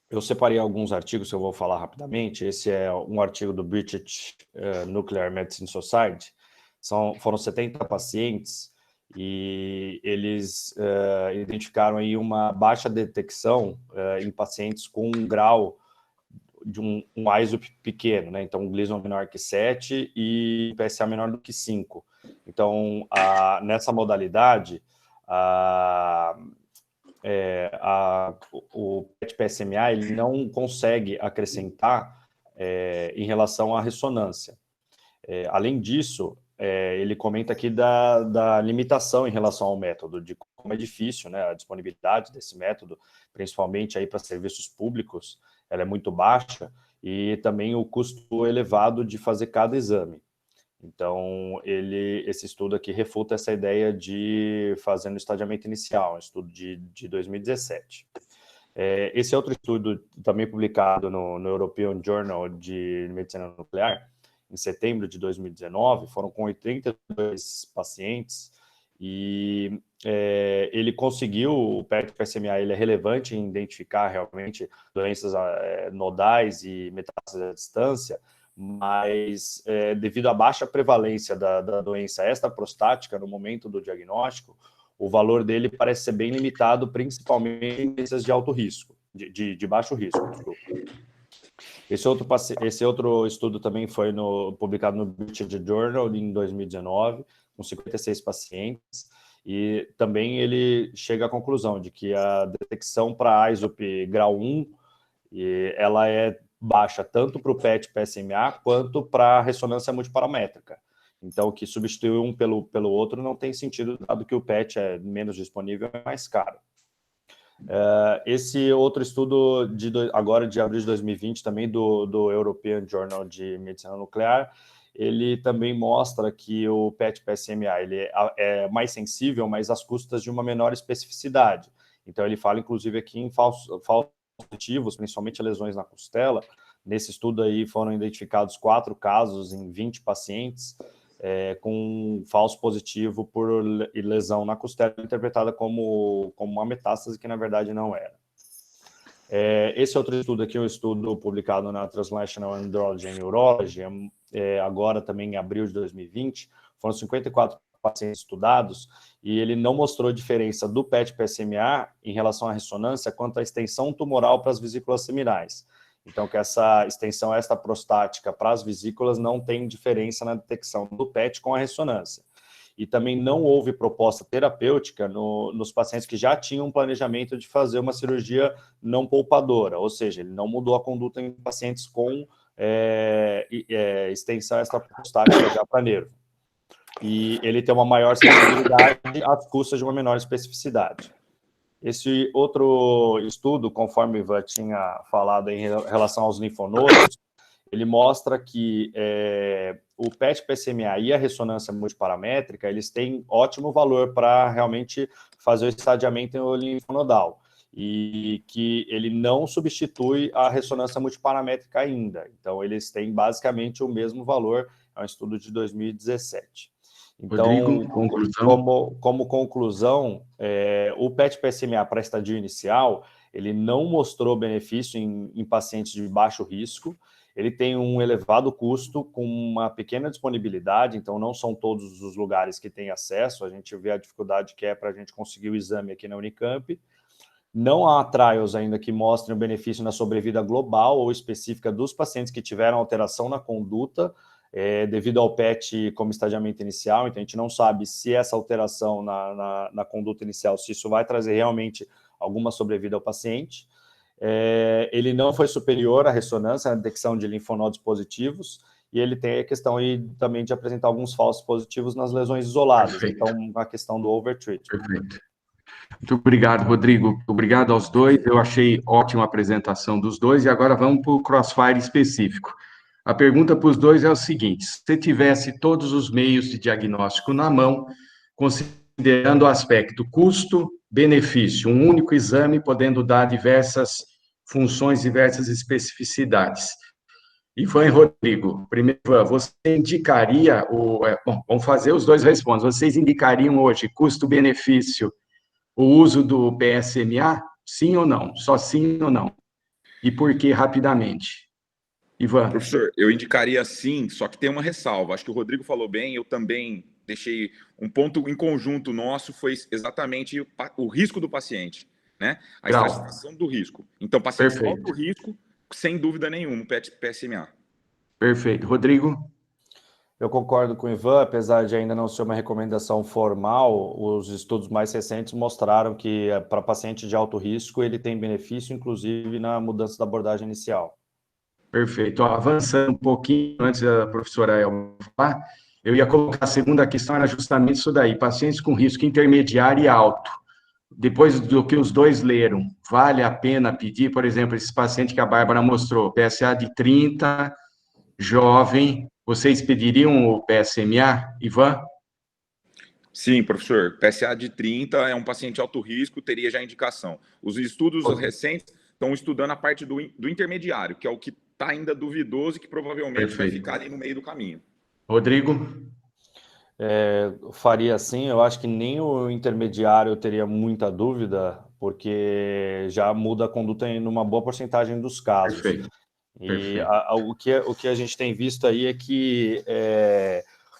Eu separei alguns artigos que eu vou falar rapidamente. Esse é um artigo do British Nuclear Medicine Society. Foram 70 pacientes e eles identificaram aí uma baixa detecção em pacientes com um grau de um ISUP pequeno, né? Então, um Gleason menor que 7 e PSA menor do que 5. Então, nessa modalidade, o PET-PSMA ele não consegue acrescentar em relação à ressonância. Além disso, ele comenta aqui da limitação em relação ao método, de como é difícil, né, a disponibilidade desse método, principalmente aí para serviços públicos, ela é muito baixa, e também o custo elevado de fazer cada exame. Então, esse estudo aqui refuta essa ideia de fazer no estadiamento inicial, um estudo de 2017. Esse outro estudo, também publicado no European Journal de Medicina Nuclear, em setembro de 2019, foram com 82 pacientes, e ele conseguiu, o PET-PSMA ele é relevante em identificar realmente doenças nodais e metástases à distância, mas devido à baixa prevalência da doença extraprostática no momento do diagnóstico, o valor dele parece ser bem limitado, principalmente em doenças de alto risco, de baixo risco, desculpa. Esse outro estudo também foi publicado no British Journal em 2019, com 56 pacientes, e também ele chega à conclusão de que a detecção para ISUP grau 1, ela é baixa tanto para o PET-PSMA quanto para a ressonância multiparamétrica. Então, que substituir um pelo outro não tem sentido, dado que o PET é menos disponível e mais caro. Esse outro estudo agora de abril de 2020, também do European Journal de Medicina Nuclear, ele também mostra que o PET-PSMA ele é mais sensível, mas às custas de uma menor especificidade. Então, ele fala, inclusive, aqui em falsos positivos, principalmente lesões na costela. Nesse estudo aí foram identificados 4 casos em 20 pacientes, com falso positivo por lesão na costela, interpretada como uma metástase, que na verdade não era. Esse outro estudo aqui é um estudo publicado na Translational Andrology and Urology, agora também em abril de 2020, foram 54 pacientes estudados, e ele não mostrou diferença do PET-PSMA em relação à ressonância quanto à extensão tumoral para as vesículas seminais. Então, que essa extensão extraprostática para as vesículas não tem diferença na detecção do PET com a ressonância. E também não houve proposta terapêutica nos pacientes que já tinham um planejamento de fazer uma cirurgia não poupadora, ou seja, ele não mudou a conduta em pacientes com extensão extraprostática já para nervo. E ele tem uma maior sensibilidade às custas de uma menor especificidade. Esse outro estudo, conforme o Ivan tinha falado em relação aos linfonodos, ele mostra que o PET-PSMA e a ressonância multiparamétrica, eles têm ótimo valor para realmente fazer o estadiamento linfonodal, e que ele não substitui a ressonância multiparamétrica ainda. Então, eles têm basicamente o mesmo valor, é um estudo de 2017. Então, Rodrigo, conclusão. Como conclusão, o PET-PSMA para estadio inicial, ele não mostrou benefício em pacientes de baixo risco, ele tem um elevado custo com uma pequena disponibilidade, então não são todos os lugares que têm acesso, a gente vê a dificuldade que é para a gente conseguir o exame aqui na Unicamp. Não há trials ainda que mostrem o benefício na sobrevida global ou específica dos pacientes que tiveram alteração na conduta, devido ao PET como estadiamento inicial. Então a gente não sabe se essa alteração na conduta inicial, se isso vai trazer realmente alguma sobrevida ao paciente. Ele não foi superior à ressonância na detecção de linfonodos positivos, e ele tem a questão aí também de apresentar alguns falsos positivos nas lesões isoladas. Perfeito. Então a questão do overtreatment. Perfeito. Muito obrigado, Rodrigo. Obrigado aos dois. Eu achei ótima a apresentação dos dois, e agora vamos para o Crossfire específico. A pergunta para os dois é o seguinte: se você tivesse todos os meios de diagnóstico na mão, considerando o aspecto custo-benefício, um único exame podendo dar diversas funções, diversas especificidades. Ivan e Rodrigo, primeiro, Ivan, você indicaria, bom, vamos fazer, os dois respondem, vocês indicariam hoje custo-benefício o uso do PSMA? Sim ou não? Só sim ou não? E por que, rapidamente? Ivan. Professor, eu indicaria sim, só que tem uma ressalva. Acho que o Rodrigo falou bem, eu também deixei um ponto em conjunto nosso, foi exatamente o risco do paciente, né? A estratificação do risco. Então, pacientes de alto risco, sem dúvida nenhuma, o PSMA. Perfeito. Rodrigo? Eu concordo com o Ivan, apesar de ainda não ser uma recomendação formal, os estudos mais recentes mostraram que para paciente de alto risco ele tem benefício, inclusive, na mudança da abordagem inicial. Perfeito. Ó, avançando um pouquinho, antes da professora Elba falar, eu ia colocar a segunda questão, era justamente isso daí, pacientes com risco intermediário e alto. Depois do que os dois leram, vale a pena pedir, por exemplo, esse paciente que a Bárbara mostrou, PSA de 30, jovem, vocês pediriam o PSMA, Ivan? Sim, professor. PSA de 30 é um paciente alto risco, teria já indicação. Os estudos recentes estão estudando a parte do intermediário, que é o que está ainda duvidoso e que provavelmente vai ficar ali no meio do caminho. Rodrigo? Faria assim, eu acho que nem o intermediário eu teria muita dúvida, porque já muda a conduta em uma boa porcentagem dos casos. Perfeito. E o que a gente tem visto aí é que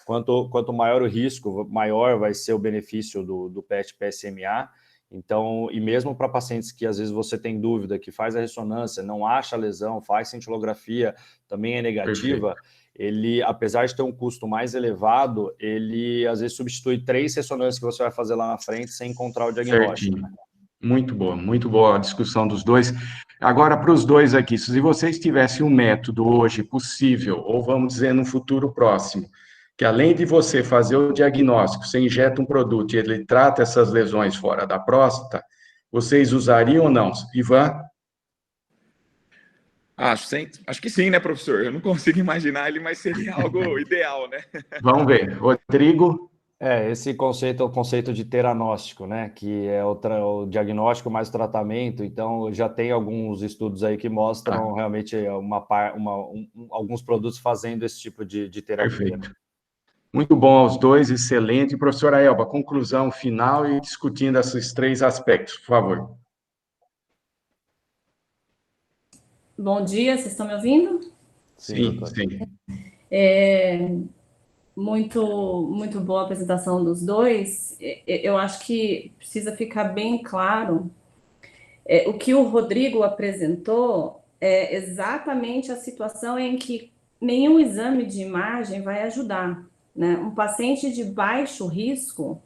quanto maior o risco, maior vai ser o benefício do PET-PSMA. Então, e mesmo para pacientes que às vezes você tem dúvida, que faz a ressonância, não acha a lesão, faz cintilografia, também é negativa, ele, apesar de ter um custo mais elevado, ele às vezes substitui 3 ressonâncias que você vai fazer lá na frente sem encontrar o diagnóstico. Certinho. Muito boa a discussão dos dois. Agora, para os dois aqui, se vocês tivessem um método hoje possível, ou vamos dizer, no futuro próximo, que além de você fazer o diagnóstico, você injeta um produto e ele trata essas lesões fora da próstata, vocês usariam ou não? Ivan? Acho que sim, né, professor? Eu não consigo imaginar ele, mas seria algo ideal, né? Vamos ver. Rodrigo? Esse conceito é o conceito de teranóstico, né? Que é o diagnóstico mais o tratamento. Então, já tem alguns estudos aí que mostram realmente alguns produtos fazendo esse tipo de terapia. Perfeito. Muito bom aos dois, excelente. Professora Elba, conclusão final e discutindo esses 3 aspectos, por favor. Bom dia, vocês estão me ouvindo? Sim. Muito boa a apresentação dos dois. Eu acho que precisa ficar bem claro o que o Rodrigo apresentou é exatamente a situação em que nenhum exame de imagem vai ajudar, né? Um paciente de baixo risco,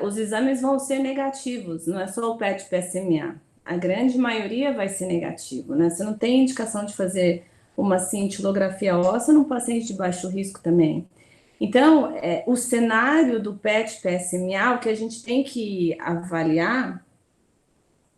os exames vão ser negativos, não é só o PET-PSMA. A grande maioria vai ser negativo, né? Você não tem indicação de fazer uma cintilografia óssea num paciente de baixo risco também. Então, o cenário do PET-PSMA, o que a gente tem que avaliar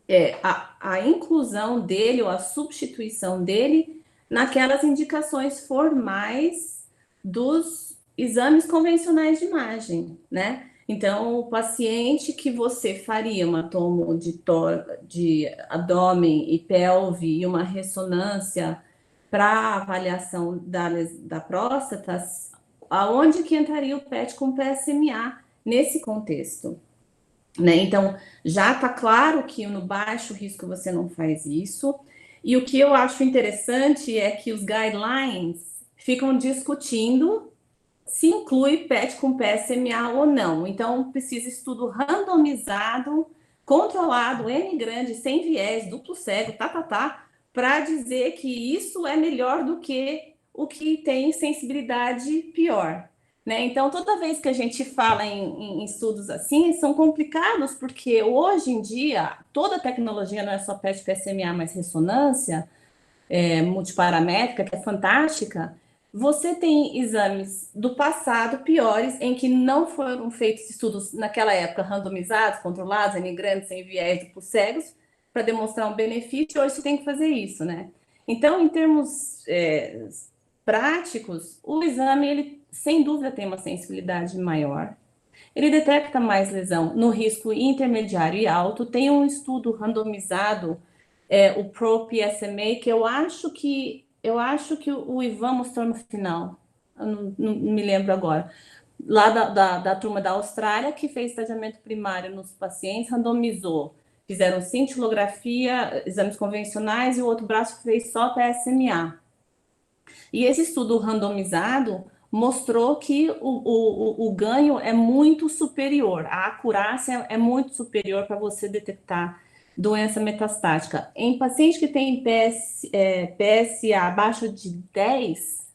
é a inclusão dele ou a substituição dele naquelas indicações formais dos exames convencionais de imagem, né? Então, o paciente que você faria uma tomo de abdômen e pelve e uma ressonância para avaliação da próstata, aonde que entraria o PET com PSMA nesse contexto? Né? Então, já está claro que no baixo risco você não faz isso. E o que eu acho interessante é que os guidelines ficam discutindo se inclui PET com PSMA ou não. Então, precisa estudo randomizado, controlado, N grande, sem viés, duplo cego, para dizer que isso é melhor do que o que tem sensibilidade pior. Né? Então, toda vez que a gente fala em estudos assim, são complicados, porque hoje em dia, toda a tecnologia não é só PET, PSMA, mas ressonância multiparamétrica, que é fantástica. Você tem exames do passado piores, em que não foram feitos estudos naquela época randomizados, controlados, N grandes, sem viés, duplos cegos, para demonstrar um benefício. Hoje você tem que fazer isso, né? Então, em termos práticos, o exame, ele sem dúvida tem uma sensibilidade maior. Ele detecta mais lesão no risco intermediário e alto. Tem um estudo randomizado, o PRO-PSMA, que eu acho que o Ivan mostrou no final. Eu não me lembro agora. Lá da turma da Austrália, que fez estadiamento primário nos pacientes, randomizou. Fizeram cintilografia, exames convencionais, e o outro braço fez só PSMA. E esse estudo randomizado mostrou que o ganho é muito superior, a acurácia é muito superior para você detectar doença metastática. Em paciente que tem PSA abaixo de 10,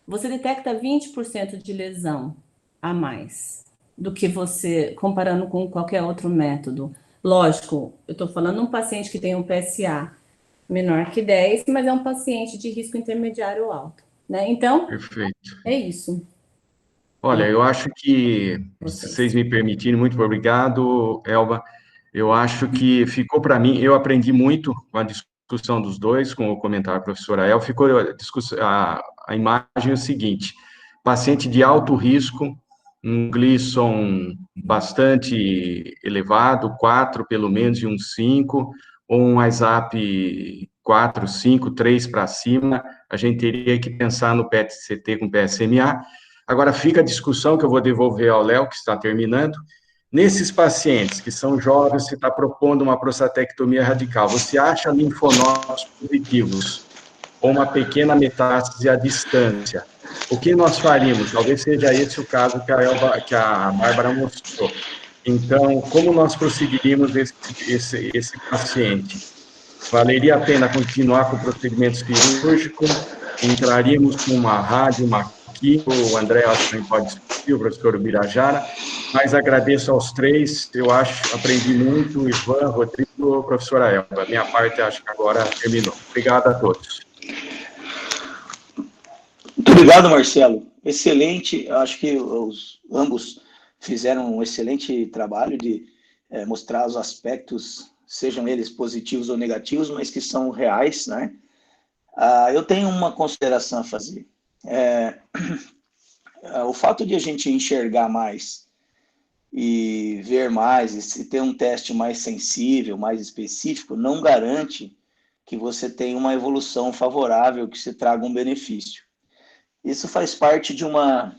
você detecta 20% de lesão a mais do que você, comparando com qualquer outro método. Lógico, eu estou falando de um paciente que tem um PSA menor que 10, mas é um paciente de risco intermediário alto, né? Então, Perfeito. é isso. Olha, eu acho que, se Vocês. vocês me permitirem, muito obrigado, Elba. Eu acho que ficou para mim, eu aprendi muito com a discussão dos dois, com o comentário da professora El, ficou a imagem é o seguinte: paciente de alto risco, um Gleason bastante elevado, 4 pelo menos e um 5, ou um ISAP 4, 5, 3 para cima, a gente teria que pensar no PET-CT com PSMA. Agora, fica a discussão que eu vou devolver ao Léo, que está terminando. Nesses pacientes que são jovens, você está propondo uma prostatectomia radical, você acha linfonodos positivos ou uma pequena metástase à distância? O que nós faríamos? Talvez seja esse o caso que a Bárbara mostrou. Então, como nós prosseguiríamos esse paciente? Valeria a pena continuar com o procedimento cirúrgico? Entraríamos com uma rádio, uma quimio, o André acho que também pode discutir, o professor Birajara, mas agradeço aos três, eu aprendi muito, Ivan, Rodrigo, professora Elba. Minha parte, acho que agora terminou. Obrigado a todos. Muito obrigado, Marcelo. Excelente. Eu acho que ambos fizeram um excelente trabalho de mostrar os aspectos, sejam eles positivos ou negativos, mas que são reais, né? Eu tenho uma consideração a fazer. O fato de a gente enxergar mais e ver mais, e ter um teste mais sensível, mais específico, não garante que você tenha uma evolução favorável, que se traga um benefício. Isso faz parte de uma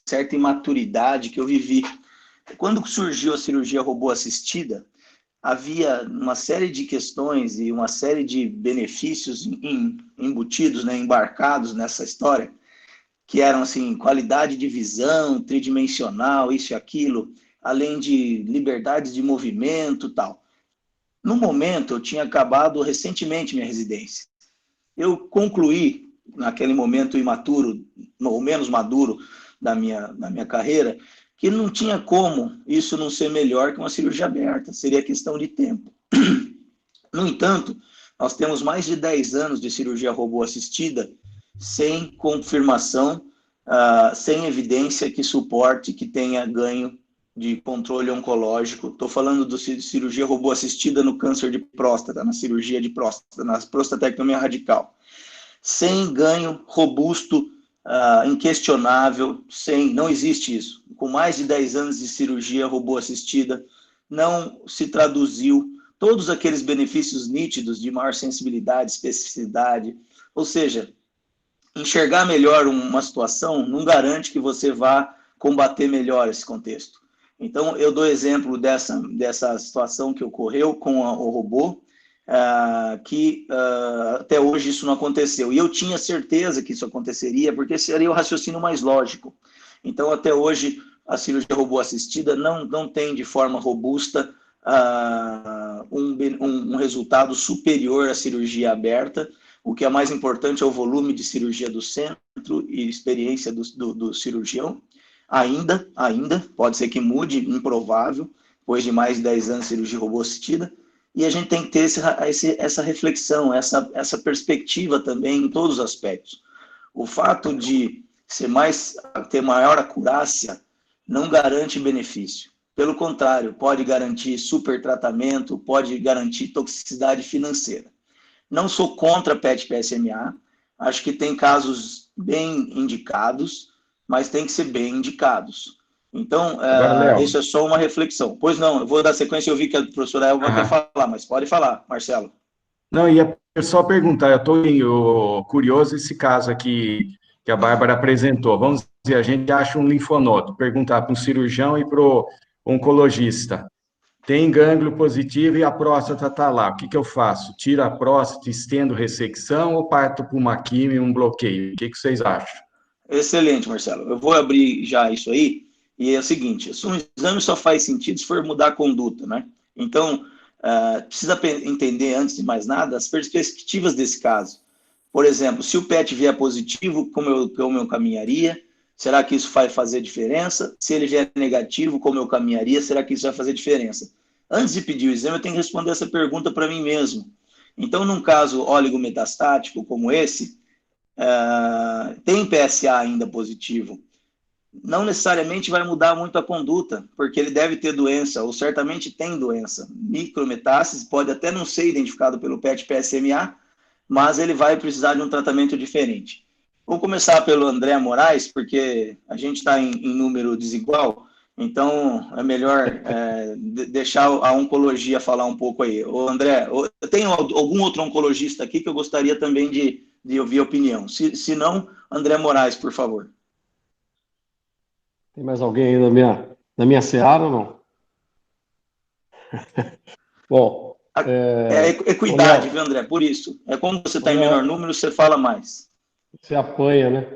certa imaturidade que eu vivi. Quando surgiu a cirurgia robô assistida, havia uma série de questões e uma série de benefícios embutidos, né, embarcados nessa história, que eram assim, qualidade de visão, tridimensional, isso e aquilo, além de liberdade de movimento e tal. No momento, eu tinha acabado recentemente minha residência. Eu concluí, naquele momento imaturo, ou menos maduro da minha carreira, que não tinha como isso não ser melhor que uma cirurgia aberta, seria questão de tempo. No entanto, nós temos mais de 10 anos de cirurgia robô assistida sem confirmação, sem evidência que suporte que tenha ganho de controle oncológico. Estou falando de cirurgia robô assistida no câncer de próstata, na cirurgia de próstata, na prostatectomia radical. Sem ganho robusto, inquestionável, não existe isso. Com mais de 10 anos de cirurgia robô assistida, não se traduziu todos aqueles benefícios nítidos de maior sensibilidade, especificidade, ou seja, enxergar melhor uma situação não garante que você vá combater melhor esse contexto. Então, eu dou exemplo dessa situação que ocorreu com o robô, que até hoje isso não aconteceu. E eu tinha certeza que isso aconteceria, porque seria o raciocínio mais lógico. Então, até hoje, a cirurgia robô assistida não tem de forma robusta um resultado superior à cirurgia aberta. O que é mais importante é o volume de cirurgia do centro e experiência do cirurgião. Ainda, pode ser que mude, improvável, depois de mais de 10 anos de cirurgia robô assistida. E a gente tem que ter essa reflexão, essa perspectiva também em todos os aspectos. O fato de ter maior acurácia não garante benefício. Pelo contrário, pode garantir supertratamento, pode garantir toxicidade financeira. Não sou contra PET-PSMA, acho que tem casos bem indicados, mas tem que ser bem indicados. Então, isso é só uma reflexão. Pois não, eu vou dar sequência, eu vi que a professora Elba quer falar, mas pode falar, Marcelo. Não, ia só perguntar, eu estou curioso esse caso aqui que a Bárbara apresentou. Vamos dizer, a gente acha um linfonodo, perguntar para um cirurgião e para o oncologista. Tem gânglio positivo e a próstata está lá. O que eu faço? Tiro a próstata, estendo ressecção ou parto para uma quimio e um bloqueio? O que vocês acham? Excelente, Marcelo. Eu vou abrir já isso aí. E é o seguinte, um exame só faz sentido se for mudar a conduta, né? Então, precisa entender, antes de mais nada, as perspectivas desse caso. Por exemplo, se o PET vier positivo, como eu caminharia? Será que isso vai fazer diferença? Se ele vier negativo, como eu caminharia? Será que isso vai fazer diferença? Antes de pedir o exame, eu tenho que responder essa pergunta para mim mesmo. Então, num caso oligometastático como esse, tem PSA ainda positivo. Não necessariamente vai mudar muito a conduta, porque ele deve ter doença, ou certamente tem doença. Micrometástase pode até não ser identificado pelo PET-PSMA, mas ele vai precisar de um tratamento diferente. Vou começar pelo André Moraes, porque a gente está em número desigual, então é melhor deixar a oncologia falar um pouco aí. Ô, André, tem algum outro oncologista aqui que eu gostaria também de ouvir a opinião? Se não, André Moraes, por favor. Tem mais alguém aí na minha seara ou não? Bom, equidade, viu, André? Por isso. É como você está em menor número, você fala mais. Você apanha, né?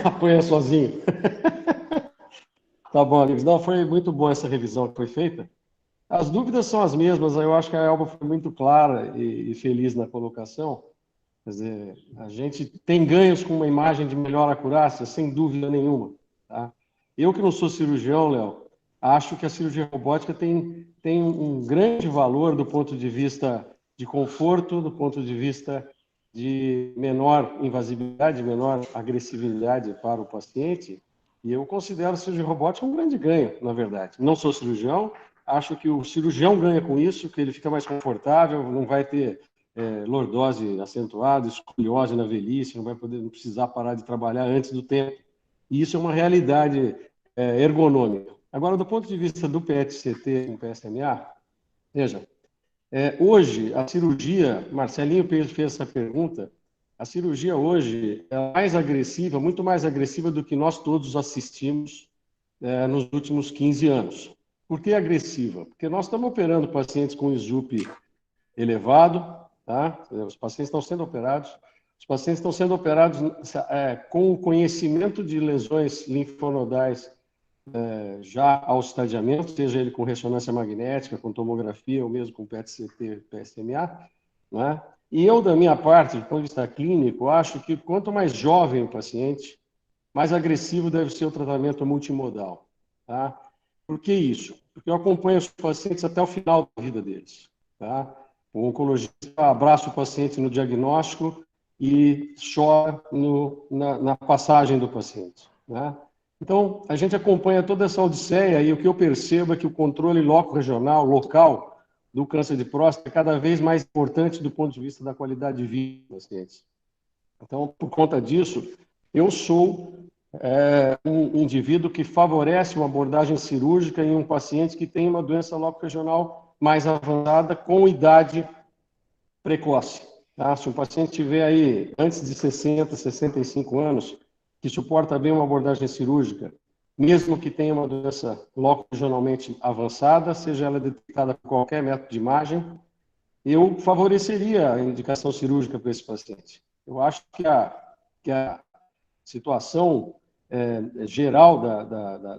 Apanha sozinho. Tá bom, amigos. Não, foi muito bom essa revisão que foi feita. As dúvidas são as mesmas. Eu acho que a Elba foi muito clara e feliz na colocação. Quer dizer, a gente tem ganhos com uma imagem de melhor acurácia, sem dúvida nenhuma. Tá? Eu que não sou cirurgião, Léo, acho que a cirurgia robótica tem um grande valor do ponto de vista de conforto, do ponto de vista de menor invasividade, menor agressividade para o paciente, e eu considero a cirurgia robótica um grande ganho, na verdade. Não sou cirurgião, acho que o cirurgião ganha com isso, que ele fica mais confortável, não vai ter lordose acentuada, escoliose na velhice, não precisar parar de trabalhar antes do tempo. E isso é uma realidade ergonômica. Agora, do ponto de vista do PET-CT com PSMA, veja, hoje a cirurgia, Marcelinho fez essa pergunta, a cirurgia hoje é mais agressiva, muito mais agressiva do que nós todos assistimos nos últimos 15 anos. Por que agressiva? Porque nós estamos operando pacientes com SUP elevado, tá? Os pacientes estão sendo operados, com o conhecimento de lesões linfonodais já ao estadiamento, seja ele com ressonância magnética, com tomografia ou mesmo com PET-CT, PSMA, né? E eu, da minha parte, do ponto de vista clínico, acho que quanto mais jovem o paciente, mais agressivo deve ser o tratamento multimodal, tá? Por que isso? Porque eu acompanho os pacientes até o final da vida deles, tá? O oncologista abraça o paciente no diagnóstico e chora na passagem do paciente, né? Então, a gente acompanha toda essa odisseia e o que eu percebo é que o controle local do câncer de próstata é cada vez mais importante do ponto de vista da qualidade de vida dos pacientes. Então, por conta disso, eu sou um indivíduo que favorece uma abordagem cirúrgica em um paciente que tem uma doença loco-regional mais avançada com idade precoce. Tá? Se o paciente tiver aí antes de 60, 65 anos, que suporta bem uma abordagem cirúrgica, mesmo que tenha uma doença loco-regionalmente avançada, seja ela detectada por qualquer método de imagem, eu favoreceria a indicação cirúrgica para esse paciente. Eu acho que a situação geral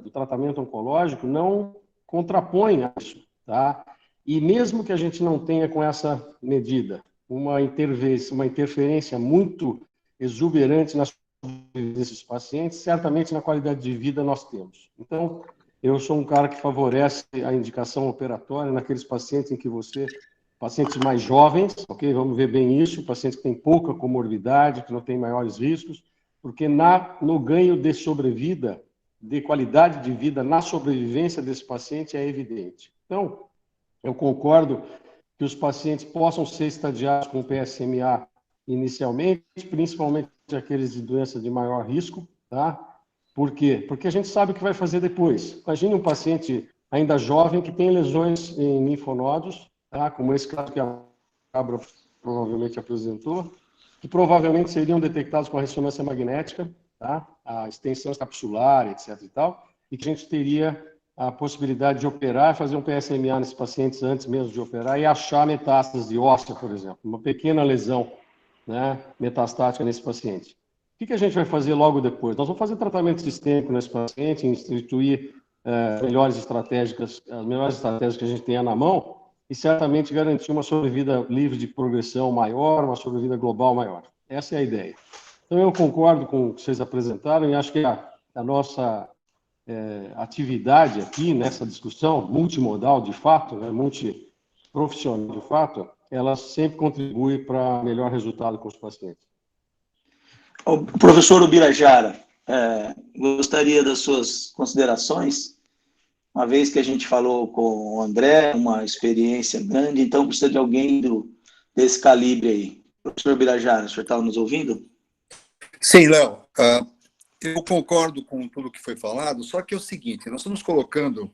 do tratamento oncológico não contrapõe a isso, tá? E mesmo que a gente não tenha com essa medida uma interferência muito exuberante nas desses pacientes, certamente na qualidade de vida nós temos. Então, eu sou um cara que favorece a indicação operatória naqueles pacientes em que pacientes mais jovens, ok? Vamos ver bem isso, pacientes que têm pouca comorbidade, que não têm maiores riscos, porque no ganho de sobrevida, de qualidade de vida, na sobrevivência desse paciente é evidente. Então, eu concordo que os pacientes possam ser estadiados com PSMA inicialmente, principalmente aqueles de doença de maior risco, tá? Por quê? Porque a gente sabe o que vai fazer depois. Imagine um paciente ainda jovem que tem lesões em linfonodos, tá? Como esse caso que a Cabra provavelmente apresentou, que provavelmente seriam detectados com a ressonância magnética, tá? A extensão capsular, etc. e tal, e que a gente teria a possibilidade de operar, fazer um PSMA nesses pacientes antes mesmo de operar e achar metástase óssea, por exemplo, uma pequena lesão, né, metastática nesse paciente. O que a gente vai fazer logo depois? Nós vamos fazer tratamento sistêmico nesse paciente, instituir as melhores estratégias que a gente tenha na mão e certamente garantir uma sobrevida livre de progressão maior, uma sobrevida global maior. Essa é a ideia. Então, eu concordo com o que vocês apresentaram e acho que a nossa atividade aqui nessa discussão multimodal, de fato, né, multiprofissional, de fato, ela sempre contribui para melhor resultado com os pacientes. O professor Ubirajara, gostaria das suas considerações, uma vez que a gente falou com o André, uma experiência grande, então precisa de alguém desse calibre aí. Professor Ubirajara, o senhor está nos ouvindo? Sim, Léo, eu concordo com tudo que foi falado, só que é o seguinte, nós estamos colocando,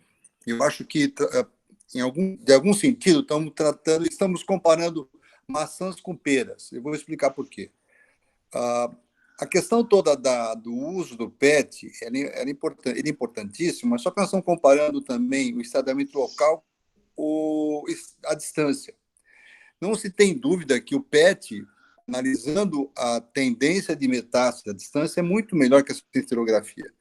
eu acho que de algum sentido estamos comparando maçãs com peras. Eu vou explicar por quê. A questão toda do uso do PET ele é importantíssimo, mas só que nós estamos comparando também o estadiamento local com a distância. Não se tem dúvida que o PET, analisando a tendência de metástase à distância, é muito melhor que a cintilografia.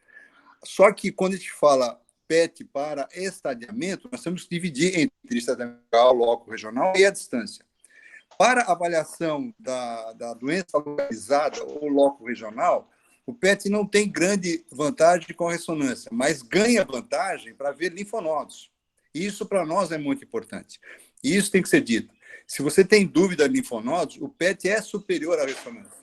Só que quando a gente fala PET para estadiamento, nós temos que dividir entre estadiamento local, loco regional e a distância. Para a avaliação da doença localizada ou loco regional, o PET não tem grande vantagem com a ressonância, mas ganha vantagem para ver linfonodos. Isso, para nós, é muito importante. E isso tem que ser dito. Se você tem dúvida de linfonodos, o PET é superior à ressonância.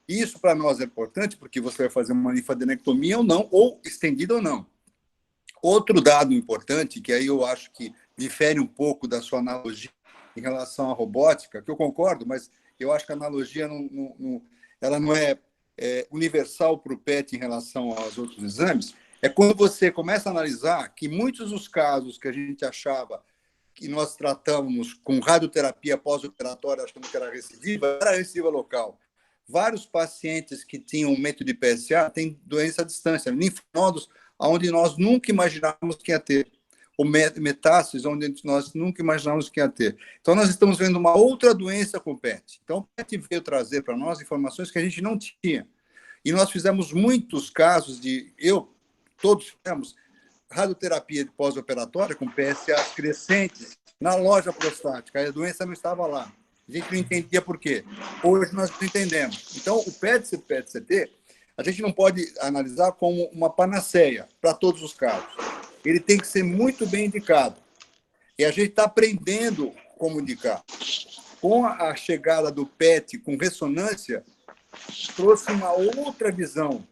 Isso, para nós, é importante, porque você vai fazer uma linfadenectomia ou não, ou estendida ou não. Outro dado importante, que aí eu acho que difere um pouco da sua analogia em relação à robótica, que eu concordo, mas eu acho que a analogia ela não é universal para o PET em relação aos outros exames, é quando você começa a analisar que muitos dos casos que a gente achava que nós tratamos com radioterapia pós-operatória, achando que era recidiva local. Vários pacientes que tinham método de PSA têm doença à distância, linfonodos, onde nós nunca imaginávamos que ia ter, ou metástases, onde nós nunca imaginávamos que ia ter. Então, nós estamos vendo uma outra doença com o PET. Então, o PET veio trazer para nós informações que a gente não tinha. E nós fizemos muitos casos todos fizemos radioterapia de pós-operatória com PSA crescentes na loja prostática. A doença não estava lá. A gente não entendia por quê. Hoje nós entendemos. Então, o PET-CT, a gente não pode analisar como uma panaceia para todos os casos. Ele tem que ser muito bem indicado. E a gente está aprendendo como indicar. Com a chegada do PET com ressonância, trouxe uma outra visão,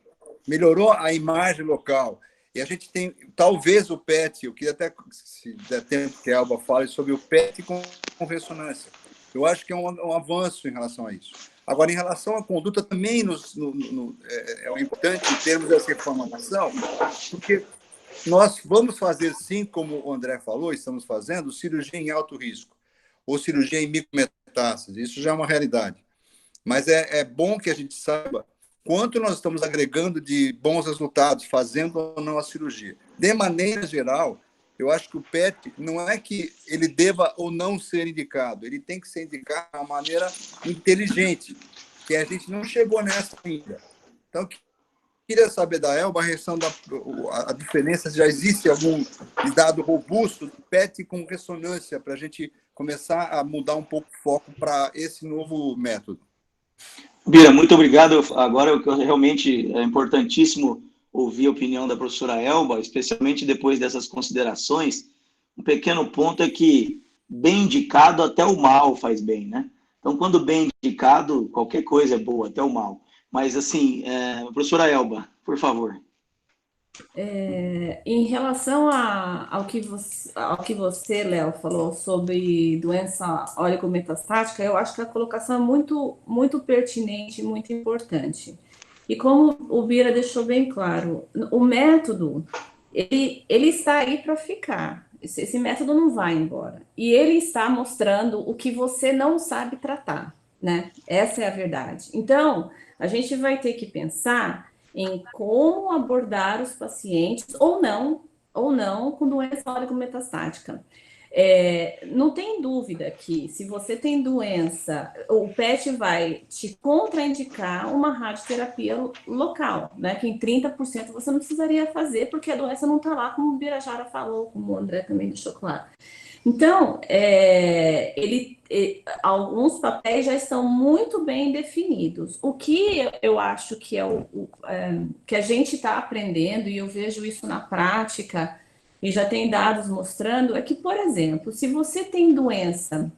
melhorou a imagem local. E a gente tem, talvez o PET, eu queria até, se der tempo que a Elba fale sobre o PET com ressonância. Eu acho que é um avanço em relação a isso. Agora, em relação à conduta, também é importante termos essa informação, porque nós vamos fazer, sim, como o André falou, estamos fazendo, cirurgia em alto risco, ou cirurgia em micrometástase. Isso já é uma realidade. Mas é bom que a gente saiba quanto nós estamos agregando de bons resultados, fazendo ou não a cirurgia. De maneira geral, eu acho que o PET não é que ele deva ou não ser indicado, ele tem que ser indicado de uma maneira inteligente, que a gente não chegou nessa ainda. Então, queria saber da Elba a diferença, se já existe algum dado robusto do PET com ressonância, para a gente começar a mudar um pouco o foco para esse novo método. Bira, muito obrigado. Agora, o que realmente é importantíssimo ouvir a opinião da professora Elba, especialmente depois dessas considerações. Um pequeno ponto é que, bem indicado, até o mal faz bem, né? Então, quando bem indicado, qualquer coisa é boa, até o mal. Mas, assim, professora Elba, por favor. Em relação ao que você, Léo, falou sobre doença ólico-metastática, eu acho que a colocação é muito, muito pertinente, muito importante. E como o Bira deixou bem claro, o método, ele está aí para ficar. Esse método não vai embora. E ele está mostrando o que você não sabe tratar, né? Essa é a verdade. Então, a gente vai ter que pensar em como abordar os pacientes ou não com doença ólico-metastática. Não tem dúvida que, se você tem doença, o PET vai te contraindicar uma radioterapia local, né? Que em 30% você não precisaria fazer, porque a doença não está lá, como o Birajara falou, como o André também deixou claro. Então, alguns papéis já estão muito bem definidos. O que eu acho que que a gente está aprendendo, e eu vejo isso na prática, e já tem dados mostrando, é que, por exemplo, se você tem doença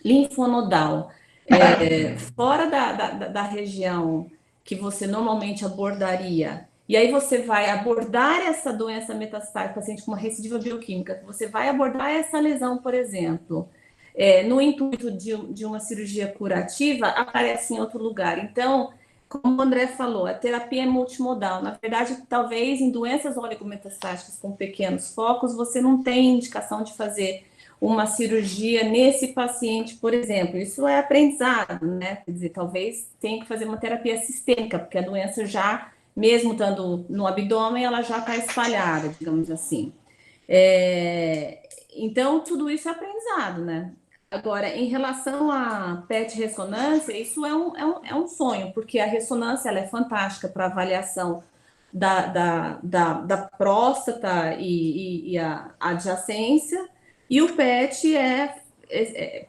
linfonodal, fora da região que você normalmente abordaria, e aí você vai abordar essa doença metastática, paciente com uma recidiva bioquímica, você vai abordar essa lesão, por exemplo, no intuito de uma cirurgia curativa, aparece em outro lugar. Então, como o André falou, a terapia é multimodal. Na verdade, talvez em doenças oligometastáticas com pequenos focos, você não tem indicação de fazer uma cirurgia nesse paciente, por exemplo. Isso é aprendizado, né? Quer dizer, talvez tenha que fazer uma terapia sistêmica, porque a doença já, mesmo estando no abdômen, ela já está espalhada, digamos assim. Então, tudo isso é aprendizado, né? Agora, em relação à PET ressonância, isso é um sonho, porque a ressonância ela é fantástica para avaliação da próstata e a adjacência, e o PET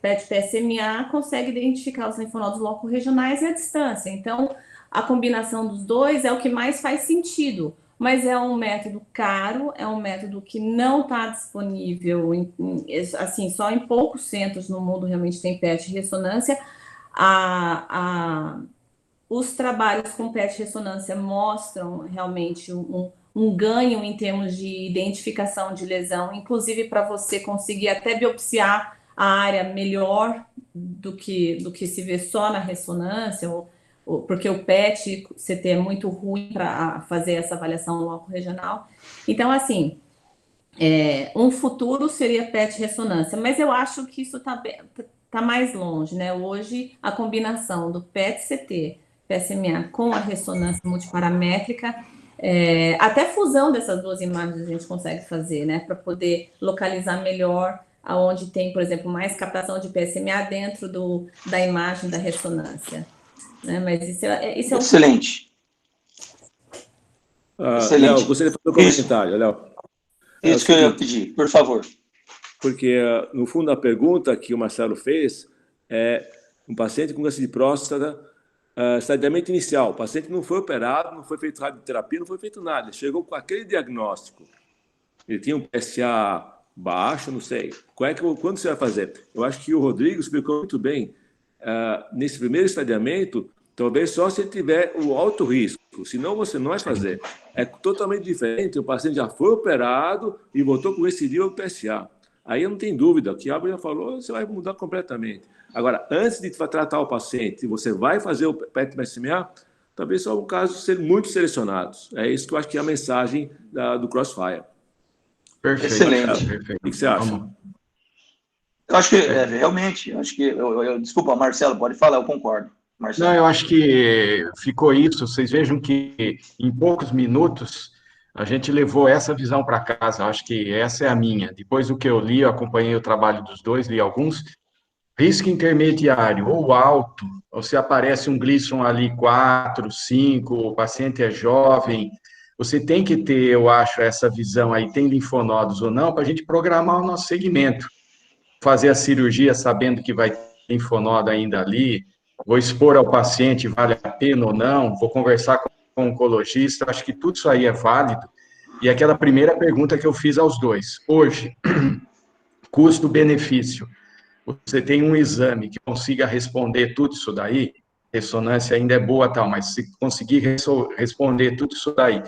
PET-PSMA consegue identificar os linfonodos locorregionais e a distância. Então, a combinação dos dois é o que mais faz sentido, mas é um método caro, é um método que não está disponível, assim, só em poucos centros no mundo realmente tem PET ressonância. Os trabalhos com PET ressonância mostram realmente um ganho em termos de identificação de lesão, inclusive para você conseguir até biopsiar a área melhor do que se vê só na ressonância, porque o PET-CT é muito ruim para fazer essa avaliação loco-regional. Então, assim, um futuro seria PET-ressonância, mas eu acho que isso está mais longe, né? Hoje, a combinação do PET-CT, PSMA com a ressonância multiparamétrica, até fusão dessas duas imagens a gente consegue fazer, né? Para poder localizar melhor aonde tem, por exemplo, mais captação de PSMA dentro da imagem da ressonância. Né? Mas isso é excelente. Excelente. Léo, gostaria de fazer um comentário, Léo. Isso que eu ia pedir, por favor. Porque, no fundo, a pergunta que o Marcelo fez é um paciente com câncer de próstata, estadiamento inicial. O paciente não foi operado, não foi feito radioterapia, não foi feito nada. Ele chegou com aquele diagnóstico. Ele tinha um PSA baixo, não sei. Quando você vai fazer? Eu acho que o Rodrigo explicou muito bem. Nesse primeiro estadiamento, talvez só se ele tiver o alto risco, senão você não vai fazer. É totalmente diferente, o paciente já foi operado e voltou com recidiva do PSA. Aí não tem dúvida, o que a Abra já falou, você vai mudar completamente. Agora, antes de tratar o paciente, você vai fazer o PET-PSMA, talvez só um caso ser muito selecionados. É isso que eu acho que é a mensagem do Crossfire. Perfeito. Excelente. Perfeito. O que você acha? Eu acho que, realmente, acho que... desculpa, Marcelo, pode falar, eu concordo. Marcelo. Não, eu acho que ficou isso. Vocês vejam que em poucos minutos a gente levou essa visão para casa. Acho que essa é a minha. Depois do que eu li, eu acompanhei o trabalho dos dois, li alguns. Risco intermediário ou alto, ou se aparece um Gleason ali 4, 5, o paciente é jovem, você tem que ter, eu acho, essa visão aí, tem linfonodos ou não, para a gente programar o nosso segmento. Fazer a cirurgia sabendo que vai ter linfonodo ainda ali, vou expor ao paciente, vale a pena ou não, vou conversar com o oncologista, acho que tudo isso aí é válido. E aquela primeira pergunta que eu fiz aos dois, hoje, custo-benefício, você tem um exame que consiga responder tudo isso daí, ressonância ainda é boa tal, mas se conseguir responder tudo isso daí,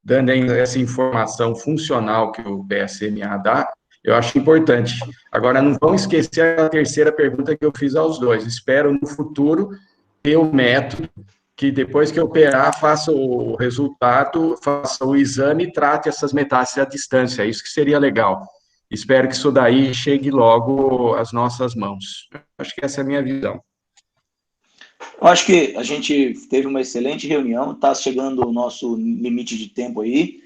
dando essa informação funcional que o PSMA dá, eu acho importante. Agora, não vão esquecer a terceira pergunta que eu fiz aos dois. Espero, no futuro, ter um método que, depois que eu operar, faça o resultado, faça o exame e trate essas metástases à distância. Isso que seria legal. Espero que isso daí chegue logo às nossas mãos. Acho que essa é a minha visão. Eu acho que a gente teve uma excelente reunião, está chegando o nosso limite de tempo aí.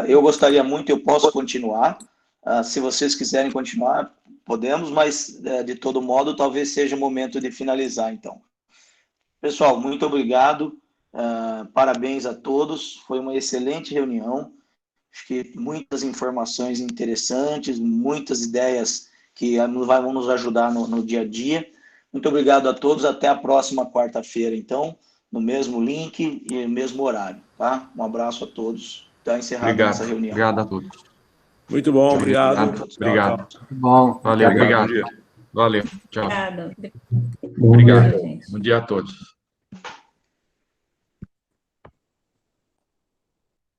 Eu gostaria muito, eu posso continuar. Se vocês quiserem continuar, podemos, mas, de todo modo, talvez seja o momento de finalizar, então. Pessoal, muito obrigado. Parabéns a todos. Foi uma excelente reunião. Acho que muitas informações interessantes, muitas ideias que vão nos ajudar no dia a dia. Muito obrigado a todos. Até a próxima quarta-feira, então, no mesmo link e no mesmo horário. Tá? Um abraço a todos. Está encerrada essa reunião. Obrigado a todos. Muito bom, obrigado. Obrigado. Bom, valeu, obrigado. Valeu. Tchau. Obrigada. Obrigado. Gente. Bom dia a todos.